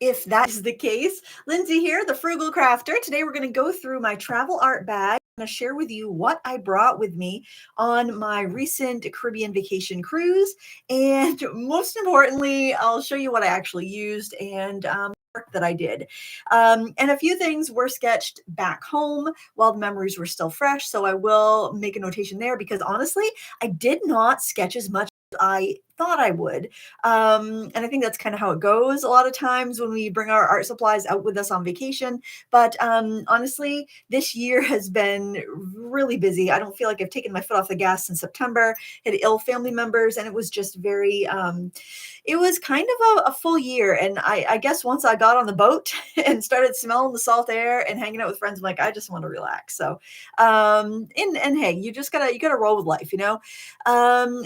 If that is the case, Lindsay here, the Frugal Crafter. Today we're going to go through my travel art bag. I'm going to share with you what I brought with me on my recent Caribbean vacation cruise. And most importantly, I'll show you what I actually used and work that I did. And a few things were sketched back home while the memories were still fresh. So I will make a notation there because honestly, I did not sketch as much as I thought I would. And I think that's kind of how it goes a lot of times when we bring our art supplies out with us on vacation. But honestly, this year has been really busy. I don't feel like I've taken my foot off the gas since September. Had ill family members, and it was just very, it was kind of a full year. And I guess once I got on the boat and started smelling the salt air and hanging out with friends, I'm like, I just want to relax. So, and hey, you gotta roll with life, you know?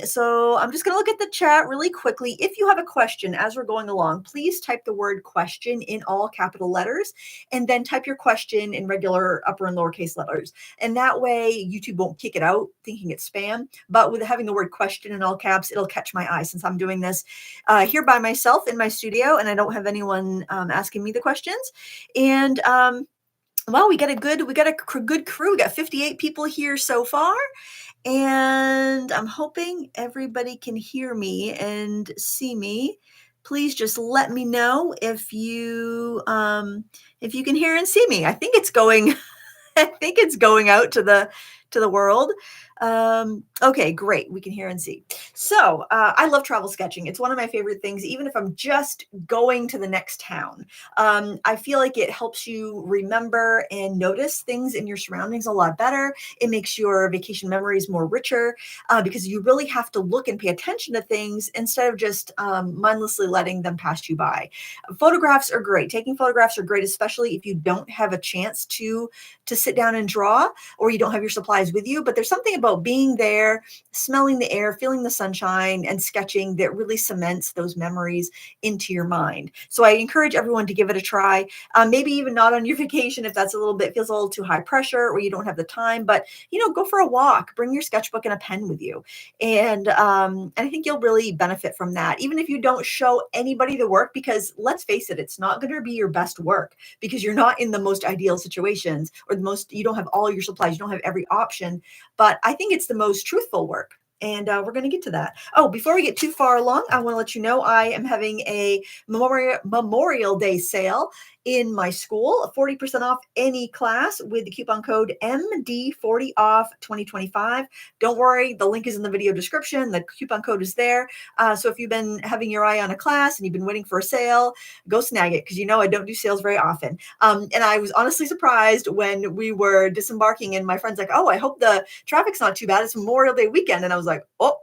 So I'm just gonna look at the chat really quickly. If you have a question as we're going along, please type the word question in all capital letters and then type your question in regular upper and lowercase letters. And that way YouTube won't kick it out thinking it's spam. But with having the word question in all caps, it'll catch my eye since I'm doing this here by myself in my studio and I don't have anyone asking me the questions. And well, we got a good crew. We got 58 people here so far. And I'm hoping everybody can hear me and see me. Please just let me know if you can hear and see me. I think it's going I think it's going out to the world. Okay, great. We can hear and see. So I love travel sketching. It's one of my favorite things, even if I'm just going to the next town. I feel like it helps you remember and notice things in your surroundings a lot better. It makes your vacation memories more richer because you really have to look and pay attention to things instead of just mindlessly letting them pass you by. Photographs are great. Taking photographs are great, especially if you don't have a chance to sit down and draw or you don't have your supplies with you. But there's something about being there, smelling the air, feeling the sunshine, and sketching that really cements those memories into your mind. So I encourage everyone to give it a try. Maybe even not on your vacation if that's feels a little too high pressure or you don't have the time, but go for a walk, bring your sketchbook and a pen with you. And I think you'll really benefit from that. Even if you don't show anybody the work, because let's face it, it's not going to be your best work because you're not in the most ideal situations or you don't have all your supplies, you don't have every option, but I think it's the most truthful work. And we're going to get to that. Oh, before we get too far along, I want to let you know I am having a Memorial Day sale in my school, 40% off any class with the coupon code MD40OFF 2025. Don't worry, the link is in the video description. The coupon code is there. So if you've been having your eye on a class and you've been waiting for a sale, go snag it because I don't do sales very often. And I was honestly surprised when we were disembarking and my friend's like, oh, I hope the traffic's not too bad. It's Memorial Day weekend. And I was like, oh,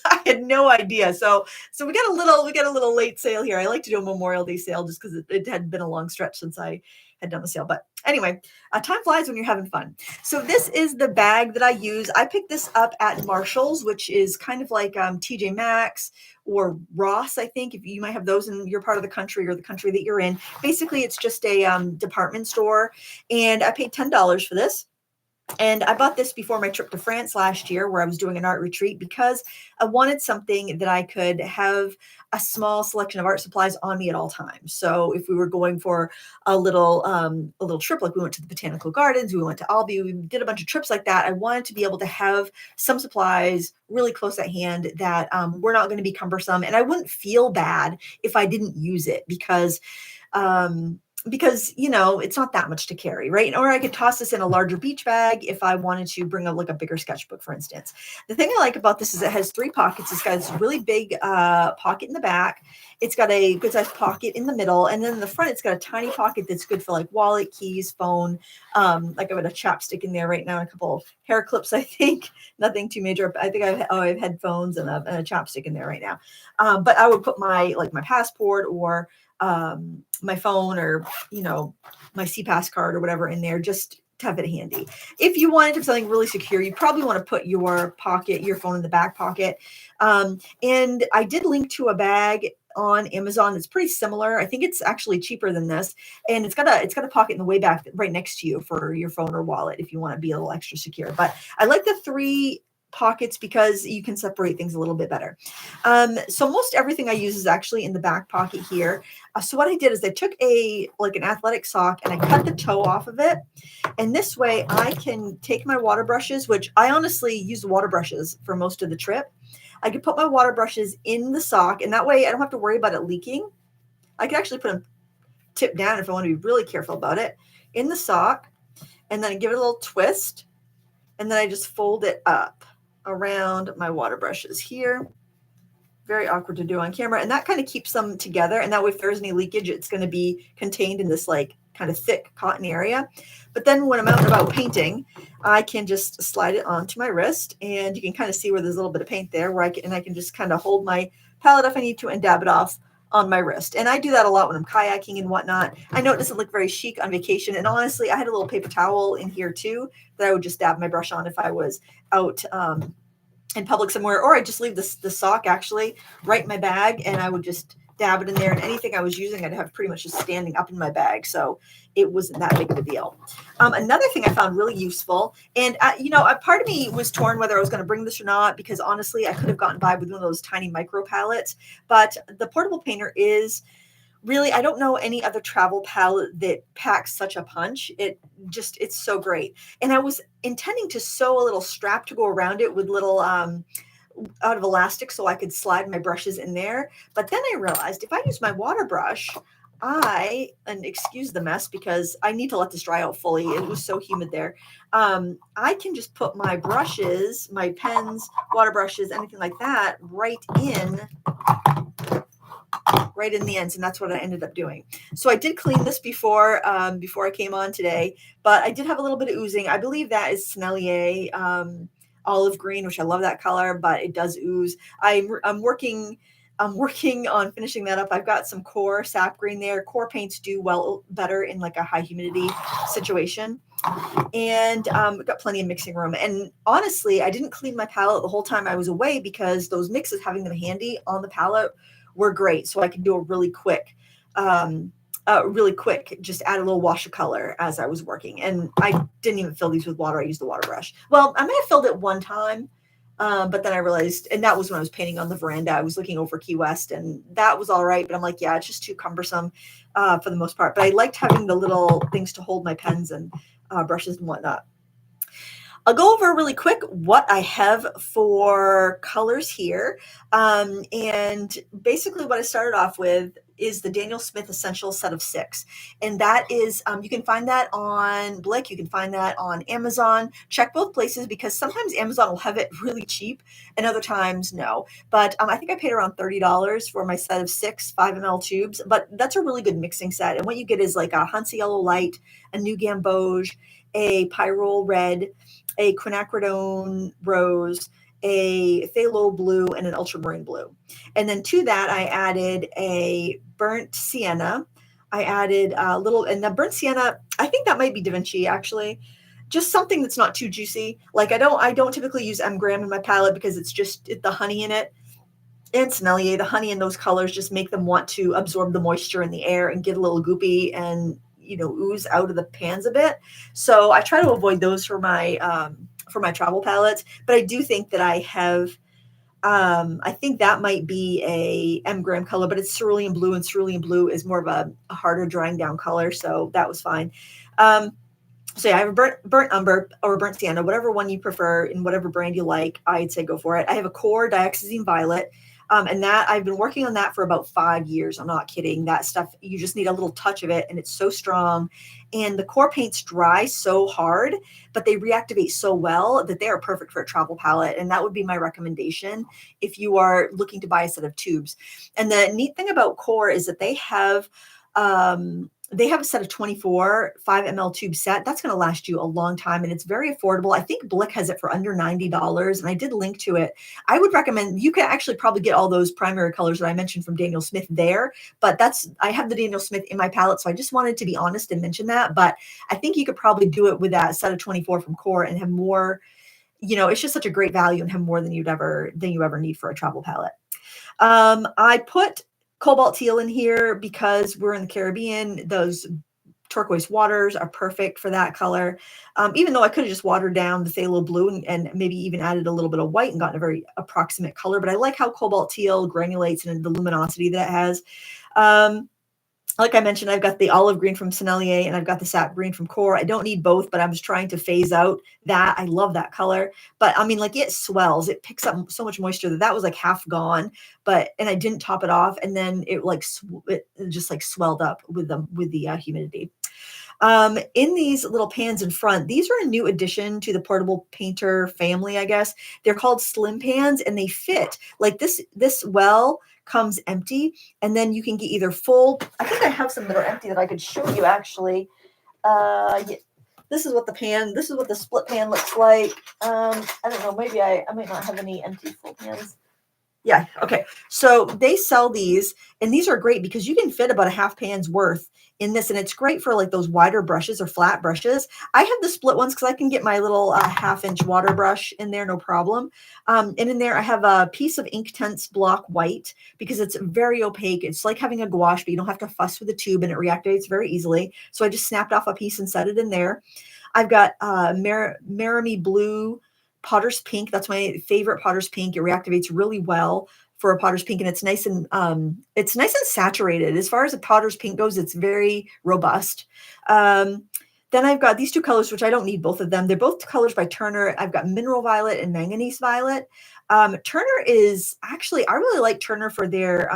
I had no idea. So we got a little late sale here. I like to do a Memorial Day sale just because it had been a long stretch since I had done the sale. But anyway, time flies when you're having fun. So this is the bag that I use. I picked this up at Marshall's, which is kind of like TJ Maxx or Ross, I think, if you might have those in your part of the country or the country that you're in. Basically, it's just a department store. And I paid $10 for this. And I bought this before my trip to France last year where I was doing an art retreat because I wanted something that I could have a small selection of art supplies on me at all times. So if we were going for a little trip, like we went to the Botanical Gardens, we went to Albi, we did a bunch of trips like that, I wanted to be able to have some supplies really close at hand that were not going to be cumbersome. And I wouldn't feel bad if I didn't use it because it's not that much to carry, right? Or I could toss this in a larger beach bag if I wanted to bring a bigger sketchbook, for instance. The thing I like about this is it has 3 pockets. It's got this really big pocket in the back. It's got a good sized pocket in the middle. And then in the front, it's got a tiny pocket that's good for like wallet, keys, phone. Like I've got a chapstick in there right now, and a couple hair clips, I think. Nothing too major. I think I have headphones and a chapstick in there right now. But I would put my passport or my phone or my CPass card or whatever in there just to have it handy. If you wanted to have something really secure, you probably want to put your phone in the back pocket. And I did link to a bag on Amazon that's pretty similar. I think it's actually cheaper than this, and it's got a pocket in the way back right next to you for your phone or wallet if you want to be a little extra secure. But I like the 3 pockets because you can separate things a little bit better. So most everything I use is actually in the back pocket here. So what I did is I took an athletic sock and I cut the toe off of it. And this way I can take my water brushes, which I honestly use water brushes for most of the trip. I could put my water brushes in the sock, and that way I don't have to worry about it leaking. I could actually put them tip down if I want to be really careful about it in the sock, and then I give it a little twist, and then I just fold it up around my water brushes here. Very awkward to do on camera, and that kind of keeps them together, and that way if there's any leakage, it's going to be contained in this like kind of thick cotton area. But then when I'm out and about painting, I can just slide it onto my wrist, and you can kind of see where there's a little bit of paint there, where I can just kind of hold my palette if I need to and dab it off on my wrist. And I do that a lot when I'm kayaking and whatnot. I know it doesn't look very chic on vacation, and honestly, I had a little paper towel in here too that I would just dab my brush on if I was out in public somewhere, or I just leave the sock actually right in my bag, and I would just dab it in there, and anything I was using I'd have pretty much just standing up in my bag, so it wasn't that big of a deal. Another thing I found really useful, and a part of me was torn whether I was going to bring this or not, because honestly I could have gotten by with one of those tiny micro palettes, but the portable painter is really, I don't know any other travel palette that packs such a punch. It's so great. And I was intending to sew a little strap to go around it with little out of elastic so I could slide my brushes in there. But then I realized if I use my water brush, and excuse the mess because I need to let this dry out fully. It was so humid there. I can just put my brushes, my pens, water brushes, anything like that right in the ends, and that's what I ended up doing. So I did clean this before I came on today, but I did have a little bit of oozing. I believe that is Sennelier olive green, which I love that color, but it does ooze. I'm working on finishing that up. I've got some core sap green there. Core paints do better in like a high humidity situation. And we've got plenty of mixing room. And honestly, I didn't clean my palette the whole time I was away because those mixes, having them handy on the palette, were great. So I could do a really quick, just add a little wash of color as I was working. And I didn't even fill these with water. I used the water brush. Well, I may have filled it one time, but then I realized, and that was when I was painting on the veranda. I was looking over Key West, and that was all right. But I'm like, yeah, it's just too cumbersome for the most part. But I liked having the little things to hold my pens and brushes and whatnot. I'll go over really quick what I have for colors here. And basically what I started off with is the Daniel Smith Essential Set of 6. And that is, you can find that on Blick. You can find that on Amazon. Check both places because sometimes Amazon will have it really cheap and other times no. But I think I paid around $30 for my set of 6 5 ml tubes. But that's a really good mixing set. And what you get is like a Hansa Yellow Light, a New Gamboge, a Pyrrole Red, a quinacridone rose, a phthalo blue, and an ultramarine blue. And then to that, I added a burnt sienna. I added a little, and the burnt sienna, I think that might be Da Vinci actually. Just something that's not too juicy. Like I don't typically use M Gram in my palette because it's just the honey in it. And Sennelier, the honey in those colors just make them want to absorb the moisture in the air and get a little goopy and ooze out of the pans a bit. So I try to avoid those for my travel palettes. But I do think that I have, I think that might be a M Gram color, but it's cerulean blue, and cerulean blue is more of a harder drying down color. So that was fine. So yeah, I have a burnt umber or burnt sienna, whatever one you prefer in whatever brand you like, I'd say go for it. I have a core dioxazine violet. And that I've been working on that for about 5 years. I'm not kidding. That stuff, you just need a little touch of it and it's so strong. And the core paints dry so hard, but they reactivate so well that they are perfect for a travel palette. And that would be my recommendation if you are looking to buy a set of tubes. And the neat thing about core is that they have a set of 24 5 ml tube set. That's going to last you a long time, and it's very affordable. I think Blick has it for under $90, and I did link to it. I would recommend, you can actually probably get all those primary colors that I mentioned from Daniel Smith there, but I have the Daniel Smith in my palette, so I just wanted to be honest and mention that. But I think you could probably do it with that set of 24 from Core and have more, it's just such a great value and have more than you ever need for a travel palette. I put cobalt teal in here because we're in the Caribbean. Those turquoise waters are perfect for that color. Even though I could have just watered down the phthalo blue and maybe even added a little bit of white and gotten a very approximate color. But I like how cobalt teal granulates and the luminosity that it has. Like I mentioned, I've got the olive green from Sennelier and I've got the sap green from Core. I don't need both, but I'm just trying to phase out that. I love that color. But I mean, like it swells. It picks up so much moisture that was like half gone. And I didn't top it off. And then it like it just like swelled up with the humidity. In these little pans in front, these are a new addition to the portable painter family, I guess. They're called slim pans and they fit like this well comes empty, and then you can get either full. I think I have some that are empty that I could show you actually. Yeah, this is what the split pan looks like. I don't know, maybe I might not have any empty full pans. Yeah, okay. So they sell these, and these are great because you can fit about a half pan's worth in this, and it's great for like those wider brushes or flat brushes. I have the split ones because I can get my little half-inch water brush in there, no problem. And in there, I have a piece of Inktense block white because it's very opaque. It's like having a gouache, but you don't have to fuss with the tube, and it reactivates very easily. So I just snapped off a piece and set it in there. I've got Maramy Blue Potter's Pink. That's my favorite Potter's Pink. It reactivates really well for a Potter's Pink, and it's nice and saturated. As far as a Potter's Pink goes, it's very robust. Then I've got these two colors, which I don't need both of them. They're both colors by Turner. I've got Mineral Violet and Manganese Violet. Turner is actually, I really like Turner for their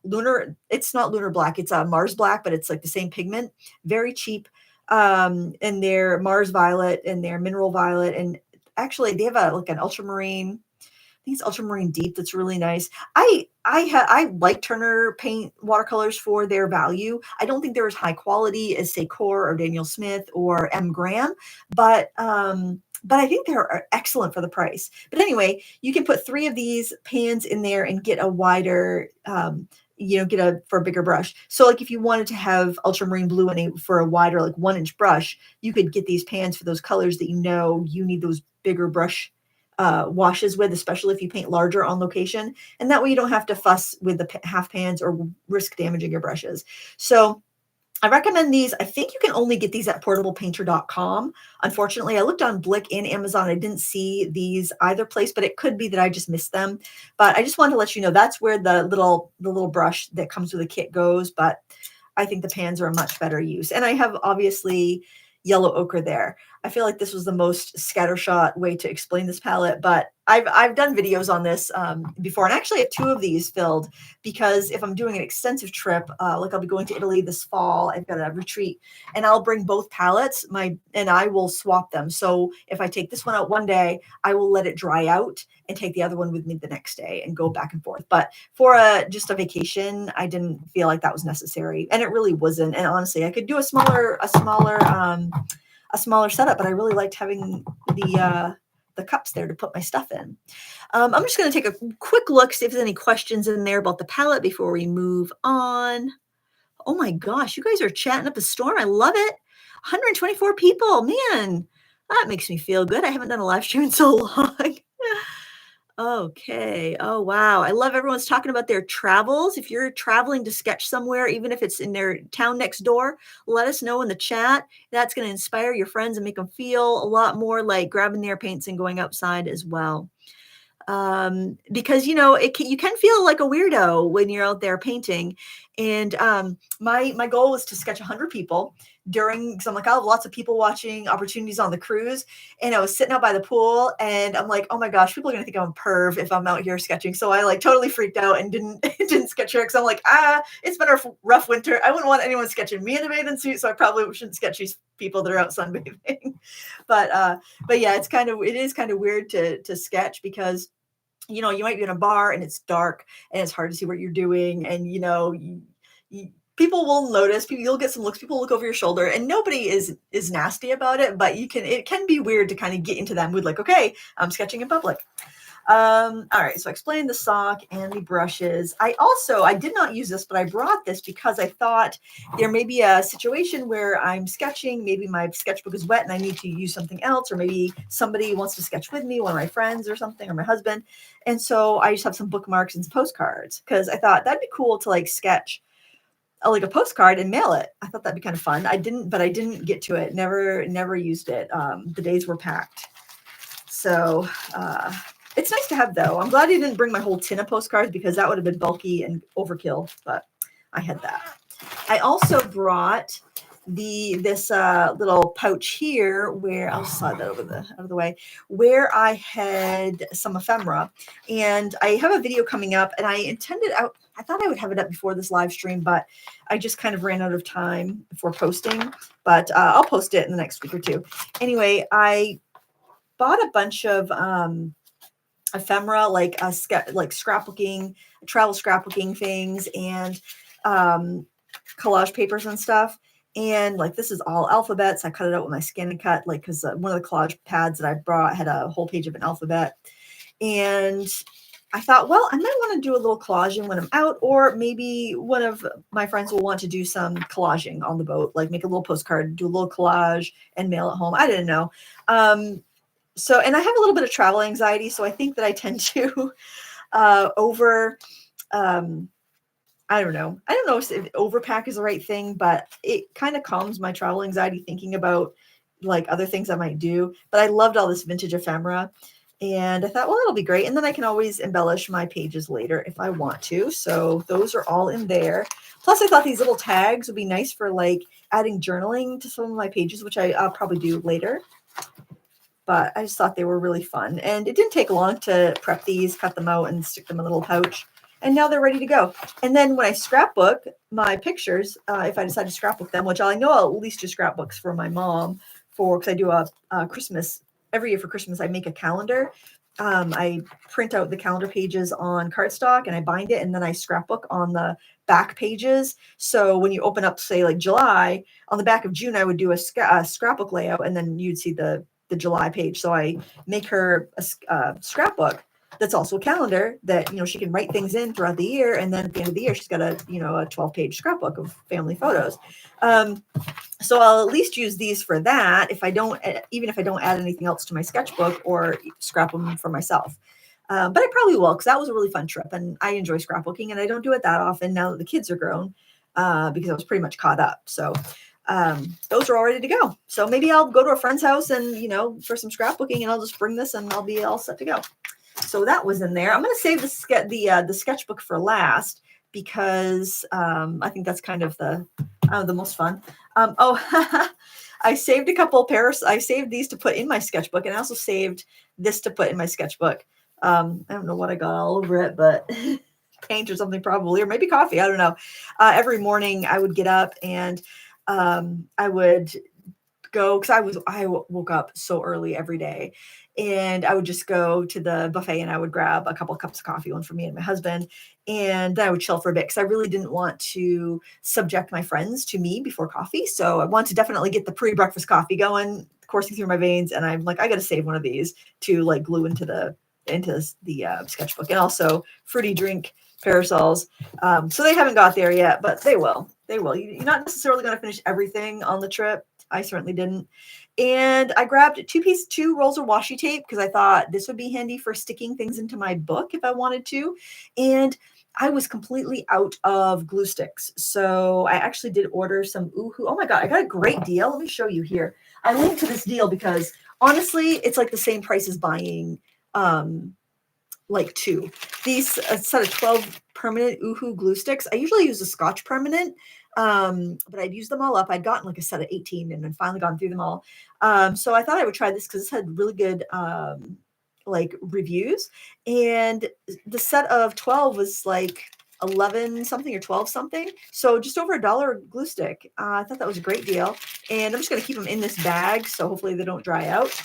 lunar. It's not lunar black. It's a Mars black, but it's like the same pigment. Very cheap. And their Mars Violet and their Mineral Violet, and actually they have like an ultramarine. I think it's ultramarine deep. That's really nice. I like Turner paint watercolors for their value. I don't think they're as high quality as say Core or Daniel Smith or M. Graham, but I think they're excellent for the price. But anyway, you can put 3 of these pans in there and get a wider. For a bigger brush. So like if you wanted to have ultramarine blue for a wider, like 1-inch brush, you could get these pans for those colors that you need those bigger brush washes with, especially if you paint larger on location. And that way you don't have to fuss with the half pans or risk damaging your brushes. So I recommend these. I think you can only get these at portablepainter.com. Unfortunately, I looked on Blick and Amazon. I didn't see these either place, but it could be that I just missed them. But I just wanted to let you know that's where the little brush that comes with the kit goes. But I think the pans are a much better use. And I have obviously yellow ochre there. I feel like this was the most scattershot way to explain this palette, but I've done videos on this before, and I actually have 2 of these filled because if I'm doing an extensive trip, like I'll be going to Italy this fall, I've got a retreat, and I'll bring both palettes, and I will swap them. So if I take this one out one day, I will let it dry out and take the other one with me the next day and go back and forth. But for just a vacation, I didn't feel like that was necessary, and it really wasn't. And honestly, I could do a smaller setup, but I really liked having the cups there to put my stuff in. I'm just going to take a quick look, see if there's any questions in there about the palette before we move on. Oh my gosh, you guys are chatting up a storm. I love it. 124 people, man, that makes me feel good. I haven't done a live stream in so long. Okay. Oh, wow. I love everyone's talking about their travels. If you're traveling to sketch somewhere, even if it's in their town next door, let us know in the chat. That's going to inspire your friends and make them feel a lot more like grabbing their paints and going outside as well. Because, you can feel like a weirdo when you're out there painting. And my goal was to sketch 100 people because I'm like, I'll have lots of people watching opportunities on the cruise. And I was sitting out by the pool and I'm like, oh my gosh, people are going to think I'm a perv if I'm out here sketching. So I like totally freaked out and didn't sketch her because I'm like, it's been a rough winter. I wouldn't want anyone sketching me in a bathing suit. So I probably shouldn't sketch these people that are out sunbathing. But yeah, it is kind of weird to sketch because you might be in a bar and it's dark and it's hard to see what you're doing. And, people will notice, you'll get some looks, people look over your shoulder and nobody is nasty about it, but it can be weird to kind of get into that mood. Like, okay, I'm sketching in public. All right. So I explained the sock and the brushes. I did not use this, but I brought this because I thought there may be a situation where I'm sketching, maybe my sketchbook is wet and I need to use something else, or maybe somebody wants to sketch with me, one of my friends or something, or my husband. And so I just have some bookmarks and some postcards because I thought that'd be cool to like sketch like a postcard and mail it. I thought that'd be kind of fun. I didn't get to it. Never used it. The days were packed. So it's nice to have, though. I'm glad I didn't bring my whole tin of postcards because that would have been bulky and overkill, but I had that. I also brought this little pouch here where I'll slide that out of the way, where I had some ephemera, and I have a video coming up, and I thought I would have it up before this live stream, but I just kind of ran out of time for posting, but I'll post it in the next week or two. Anyway, I bought a bunch of ephemera, like scrapbooking, travel scrapbooking things, and collage papers and stuff. And like, this is all alphabets. I cut it out with my Scan and Cut, like, because one of the collage pads that I brought had a whole page of an alphabet. And I thought, well, I might want to do a little collaging when I'm out, or maybe one of my friends will want to do some collaging on the boat, like make a little postcard, do a little collage and mail it home. I didn't know. So, and I have a little bit of travel anxiety, so I think that I tend to I don't know if overpack is the right thing, but it kind of calms my travel anxiety thinking about like other things I might do. But I loved all this vintage ephemera, and I thought, well, it'll be great. And then I can always embellish my pages later if I want to. So those are all in there. Plus, I thought these little tags would be nice for like adding journaling to some of my pages, which I'll probably do later. But I just thought they were really fun. And it didn't take long to prep these, cut them out, and stick them in a little pouch. And now they're ready to go. And then when I scrapbook my pictures, if I decide to scrapbook them, which I know I'll at least do scrapbooks for my mom, because I do a Christmas, every year for Christmas, I make a calendar. I print out the calendar pages on cardstock and I bind it, and then I scrapbook on the back pages. So when you open up, say, like July, on the back of June, I would do a scrapbook layout, and then you'd see the July page. So I make her a scrapbook that's also a calendar that, she can write things in throughout the year. And then at the end of the year, she's got a 12-page scrapbook of family photos. So I'll at least use these for that. Even if I don't add anything else to my sketchbook or scrap them for myself. But I probably will, because that was a really fun trip and I enjoy scrapbooking, and I don't do it that often now that the kids are grown, because I was pretty much caught up. So those are all ready to go. So maybe I'll go to a friend's house and, for some scrapbooking, and I'll just bring this and I'll be all set to go. So that was in there. I'm going to save the sketchbook for last, because I think that's kind of the most fun. I saved a couple pairs. I saved these to put in my sketchbook, and I also saved this to put in my sketchbook. I don't know what I got all over it, but paint or something probably, or maybe coffee. I don't know. Every morning I would get up and I would go, because I woke up so early every day, and I would just go to the buffet and I would grab a couple of cups of coffee, one for me and my husband, and then I would chill for a bit, because I really didn't want to subject my friends to me before coffee. So I want to definitely get the pre-breakfast coffee going, coursing through my veins, and I'm like, I got to save one of these to like glue into the sketchbook. And also fruity drink parasols. So they haven't got there yet, but they will. You're not necessarily going to finish everything on the trip. I certainly didn't. And I grabbed two rolls of washi tape, because I thought this would be handy for sticking things into my book if I wanted to. And I was completely out of glue sticks. So I actually did order some Oohoo. Oh my God, I got a great deal. Let me show you here. I linked to this deal because honestly, it's like the same price as buying like two. These a set of 12 permanent Oohoo glue sticks. I usually use a Scotch permanent, but I'd used them all up. I'd gotten like a set of 18 and then finally gone through them all. So I thought I would try this because this had really good like reviews, and the set of 12 was like 11 something or 12 something. So just over $1 glue stick. I thought that was a great deal, and I'm just going to keep them in this bag. So hopefully they don't dry out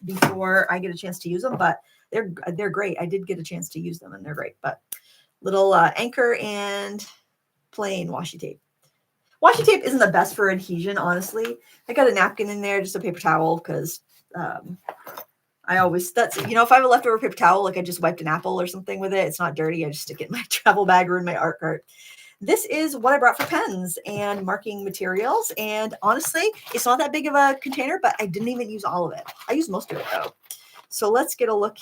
before I get a chance to use them, but they're great. I did get a chance to use them and they're great. But little anchor and plain washi tape. Washi tape isn't the best for adhesion, honestly. I got a napkin in there, just a paper towel, because if I have a leftover paper towel, like I just wiped an apple or something with it, it's not dirty. I just stick it in my travel bag or in my art cart. This is what I brought for pens and marking materials. And honestly, it's not that big of a container, but I didn't even use all of it. I used most of it though. So let's get a look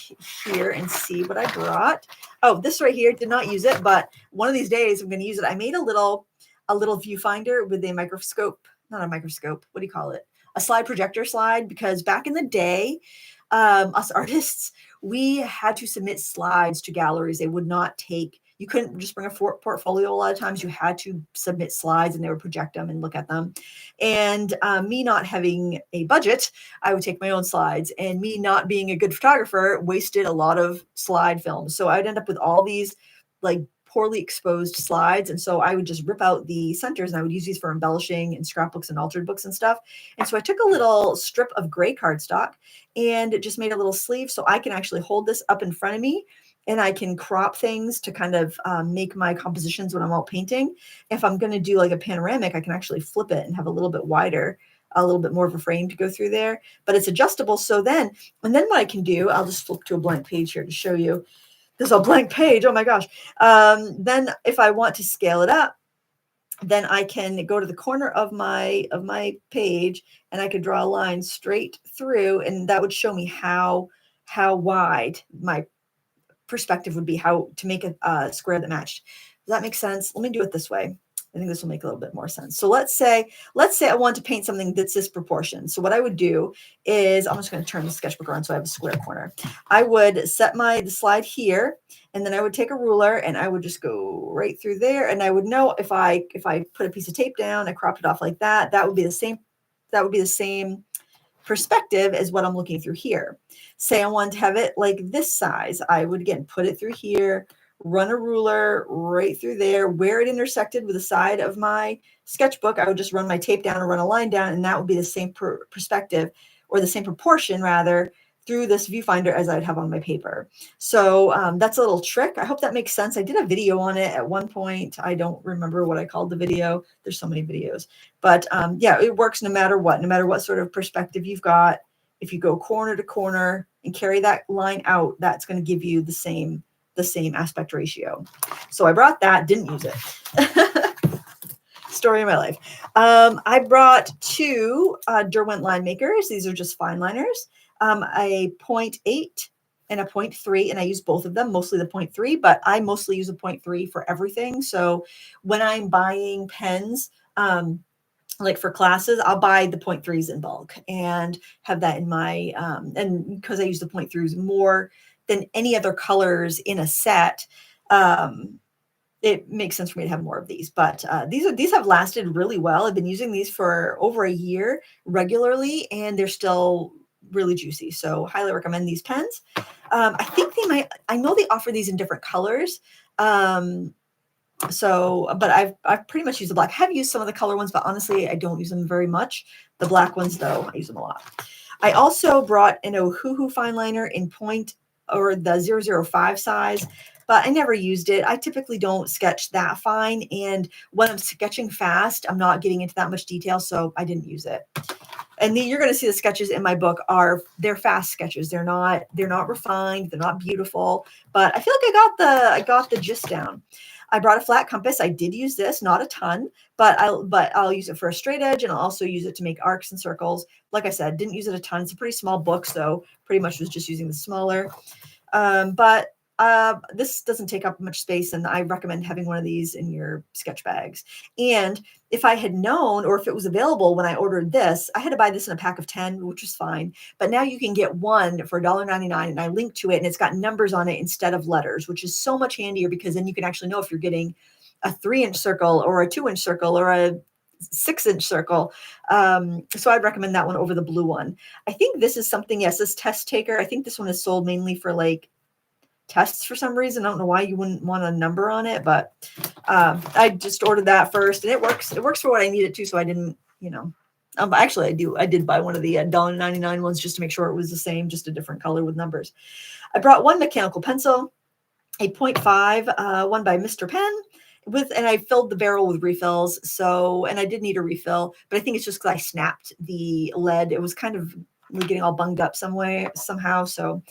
here and see what I brought. Oh, this right here, did not use it, but one of these days I'm going to use it. I made a little a little viewfinder with a microscope, not a microscope, what do you call it? A slide projector slide, because back in the day, us artists, we had to submit slides to galleries. They would not take, you couldn't just bring a portfolio. A lot of times you had to submit slides and they would project them and look at them. And me not having a budget, I would take my own slides, and me not being a good photographer wasted a lot of slide film. So I'd end up with all these like poorly exposed slides. And so I would just rip out the centers and I would use these for embellishing in scrapbooks and altered books and stuff. And so I took a little strip of gray cardstock and just made a little sleeve so I can actually hold this up in front of me, and I can crop things to kind of make my compositions when I'm out painting. If I'm going to do like a panoramic, I can actually flip it and have a little bit wider, a little bit more of a frame to go through there, but it's adjustable. So then, and then what I can do, I'll just flip to a blank page here to show you. This is a blank page. Oh my gosh. Then if I want to scale it up, then I can go to the corner of my page and I could draw a line straight through, and that would show me how wide my perspective would be, how to make a square that matched. Does that make sense? Let me do it this way. I think this will make a little bit more sense. So let's say I want to paint something that's this proportion. So what I would do is, I'm just going to turn the sketchbook around so I have a square corner. I would set the slide here, and then I would take a ruler and I would just go right through there. And I would know if I put a piece of tape down, I cropped it off like that, that would be the same perspective as what I'm looking through here. Say I wanted to have it like this size, I would again put it through here, run a ruler right through there. Where it intersected with the side of my sketchbook, I would just run my tape down and run a line down, and that would be the same perspective, or the same proportion rather, through this viewfinder as I'd have on my paper. So that's a little trick. I hope that makes sense. I did a video on it at one point. I don't remember what I called the video. There's so many videos, but yeah, it works no matter what sort of perspective you've got. If you go corner to corner and carry that line out, that's going to give you the same aspect ratio. So I brought that, didn't use it. Story of my life. I brought two Derwent line makers. These are just fine liners. A 0.8 and a 0.3, and I use both of them, mostly the 0.3, but I mostly use a 0.3 for everything. So when I'm buying pens, like for classes, I'll buy the 0.3s in bulk and have that in my, and because I use the 0.3s more than any other colors in a set, it makes sense for me to have more of these. But these have lasted really well. I've been using these for over a year regularly, and they're still really juicy. So highly recommend these pens. I think I know they offer these in different colors. But I've pretty much used the black. I have used some of the color ones, but honestly, I don't use them very much. The black ones, though, I use them a lot. I also brought an Ohuhu fine liner in the 005 size, but I never used it. I typically don't sketch that fine, and when I'm sketching fast, I'm not getting into that much detail, so I didn't use it. And you're going to see the sketches in my book they're fast sketches. They're not refined. They're not beautiful, but I feel like I got the gist down. I brought a flat compass. I did use this, not a ton, but I'll use it for a straight edge, and I'll also use it to make arcs and circles. Like I said, didn't use it a ton. It's a pretty small book, so pretty much was just using the smaller. But this doesn't take up much space, and I recommend having one of these in your sketch bags. And if I had known, or if it was available when I ordered this, I had to buy this in a pack of 10, which is fine. But now you can get one for $1.99, and I linked to it, and it's got numbers on it instead of letters, which is so much handier, because then you can actually know if you're getting a 3-inch circle or a 2-inch circle or a 6-inch circle. So I'd recommend that one over the blue one. I think this is something, yes, this test taker. I think this one is sold mainly for like tests for some reason. I don't know why you wouldn't want a number on it, but I just ordered that first, and it works for what I need it to. So I didn't, actually I did buy one of the $1.99 ones just to make sure it was the same, just a different color with numbers. I brought one mechanical pencil, a 0.5, one by Mr. Pen, and I filled the barrel with refills. So, and I did need a refill, but I think it's just because I snapped the lead. It was kind of getting all bunged up somehow. So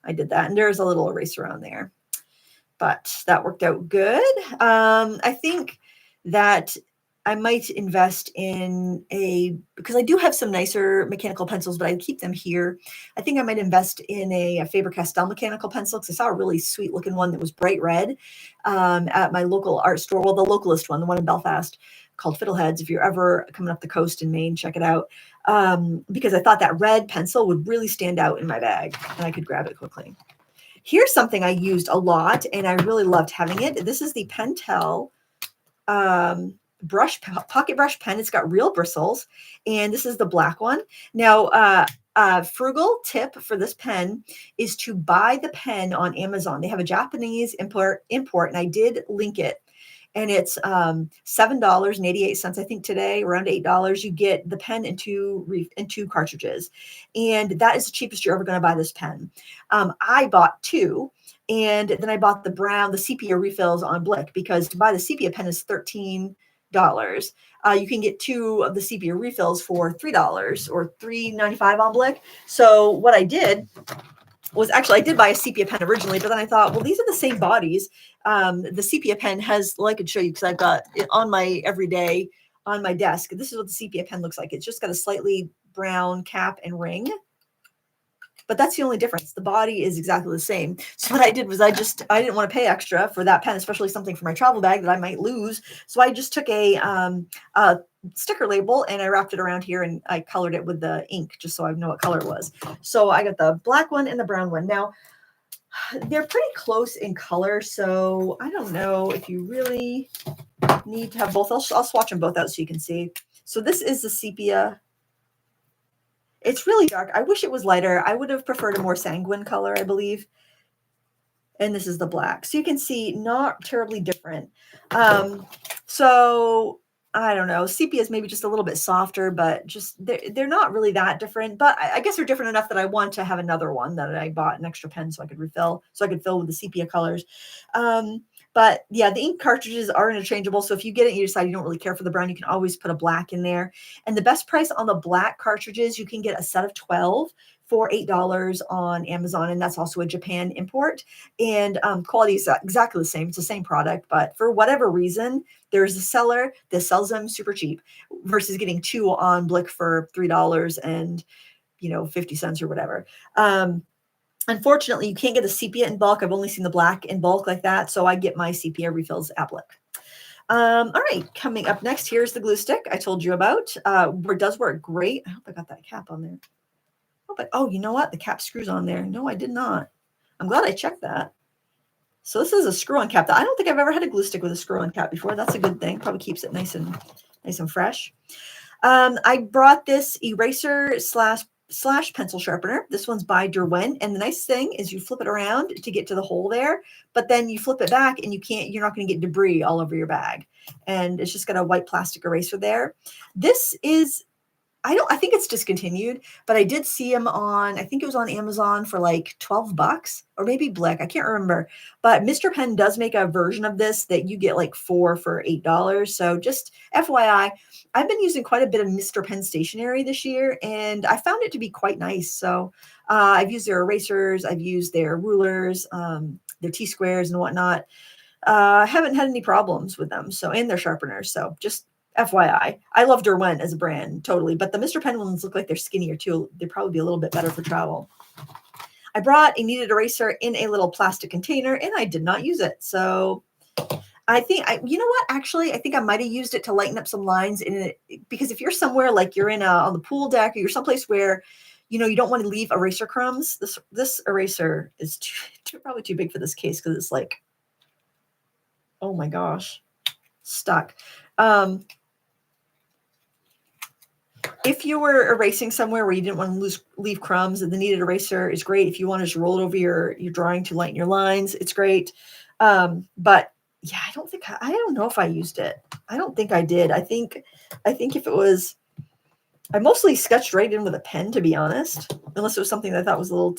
I did that, and there's a little eraser on there, but that worked out good. I think that I might invest in because I do have some nicer mechanical pencils, but I keep them here. I think I might invest in a Faber-Castell mechanical pencil because I saw a really sweet looking one that was bright red at my local art store. Well, the localist one, the one in Belfast called Fiddleheads. If you're ever coming up the coast in Maine, check it out. Because I thought that red pencil would really stand out in my bag and I could grab it quickly. Here's something I used a lot and I really loved having it. This is the Pentel pocket brush pen. It's got real bristles, and this is the black one. Now, frugal tip for this pen is to buy the pen on Amazon. They have a Japanese import, and I did link it. And it's $7.88. I think today, around $8, you get the pen in two cartridges. And that is the cheapest you're ever going to buy this pen. I bought two. And then I bought the sepia refills on Blick, because to buy the sepia pen is $13. You can get two of the sepia refills for $3 or $3.95 on Blick. So what I did was, actually, I did buy a sepia pen originally, but then I thought, well, these are the same bodies. The sepia pen has, well, I could show you because I've got it on my everyday on my desk. This is what the sepia pen looks like. It's just got a slightly brown cap and ring. But that's the only difference. The body is exactly the same. So what I did was I didn't want to pay extra for that pen, especially something for my travel bag that I might lose. So I just took a sticker label and I wrapped it around here and I colored it with the ink just so I know what color it was. So I got the black one and the brown one. Now, they're pretty close in color, so I don't know if you really need to have both. I'll swatch them both out so you can see. So this is the sepia. It's really dark. I wish it was lighter. I would have preferred a more sanguine color, I believe. And this is the black. So you can see not terribly different. So I don't know. Sepia is maybe just a little bit softer, but just they're not really that different. But I guess they're different enough that I want to have another one, that I bought an extra pen so I could refill, so I could fill with the sepia colors. But yeah, the ink cartridges are interchangeable. So if you get it and you decide you don't really care for the brown, you can always put a black in there. And the best price on the black cartridges, you can get a set of 12 for $8 on Amazon. And that's also a Japan import. And quality is exactly the same. It's the same product, but for whatever reason, there's a seller that sells them super cheap versus getting two on Blick for $3 and 50 cents or whatever. Unfortunately, you can't get the sepia in bulk. I've only seen the black in bulk like that. So I get my sepia refills at Blick. All right, coming up next, here's the glue stick I told you about. It does work great. I hope I got that cap on there. Oh, you know what? The cap screws on there. No, I did not. I'm glad I checked that. So this is a screw-on cap. I don't think I've ever had a glue stick with a screw-on cap before. That's a good thing. Probably keeps it nice and fresh. I brought this eraser slash pencil sharpener. This one's by Derwent, and the nice thing is you flip it around to get to the hole there, but then you flip it back and you're not going to get debris all over your bag. And it's just got a white plastic eraser there. This is, I think it's discontinued, but I did see them I think it was on Amazon for like $12 or maybe Blick. I can't remember, but Mr. Pen does make a version of this that you get like 4 for $8. So just FYI, I've been using quite a bit of Mr. Pen stationery this year, and I found it to be quite nice. So I've used their erasers, I've used their rulers, their T-squares and whatnot. I haven't had any problems with them. So, and their sharpeners. So just FYI, I love Derwent as a brand, totally. But the Mr. Pen ones look like they're skinnier too. They'd probably be a little bit better for travel. I brought a kneaded eraser in a little plastic container, and I did not use it. So I think, you know what? Actually, I think I might have used it to lighten up some lines in it, because if you're somewhere like you're on the pool deck, or you're someplace where you don't want to leave eraser crumbs, this eraser is probably too big for this case, because it's like, oh my gosh, stuck. If you were erasing somewhere where you didn't want to leave crumbs, the kneaded eraser is great. If you want to just roll it over your drawing to lighten your lines, it's great. But yeah, I don't know if I used it. I don't think I did. I think if it was, I mostly sketched right in with a pen, to be honest, unless it was something that I thought was a little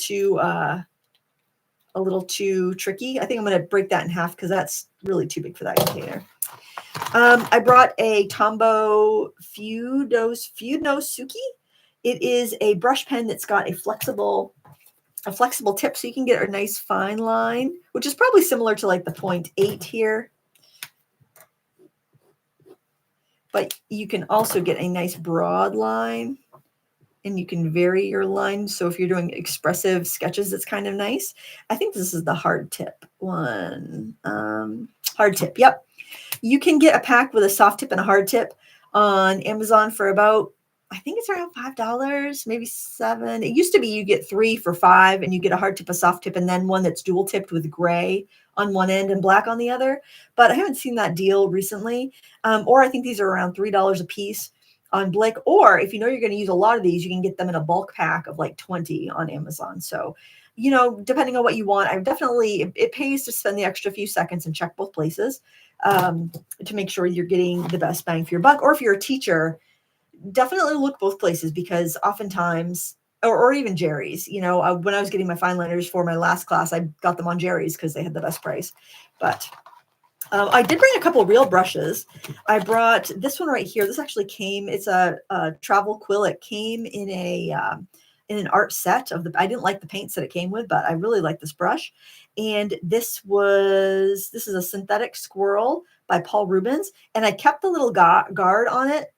too tricky. I think I'm going to break that in half because that's really too big for that container. I brought a Tombow Funosuke. It is a brush pen that's got a flexible tip, so you can get a nice fine line, which is probably similar to like the 0.8 here. but you can also get a nice broad line, and you can vary your line. So if you're doing expressive sketches, it's kind of nice. I think this is the hard tip one. Hard tip. Yep. You can get a pack with a soft tip and a hard tip on Amazon for about, I think it's around $5, maybe $7. It used to be you get 3 for $5, and you get a hard tip, a soft tip, and then one that's dual tipped with gray on one end and black on the other. But I haven't seen that deal recently. Or I think these are around $3 a piece on Blick. Or if you know you're going to use a lot of these, you can get them in a bulk pack of like 20 on Amazon. So, you know, depending on what you want, I definitely, it pays to spend the extra few seconds and check both places to make sure you're getting the best bang for your buck. Or if you're a teacher, definitely look both places, because oftentimes, or even Jerry's, you know, when I was getting my fine liners for my last class, I got them on Jerry's because they had the best price. But I did bring a couple of real brushes. I brought this one right here. This actually came, it's a travel quill. It came in in an art set of I didn't like the paints that it came with, but I really like this brush. And this is a synthetic squirrel by Paul Rubens. And I kept the little guard on it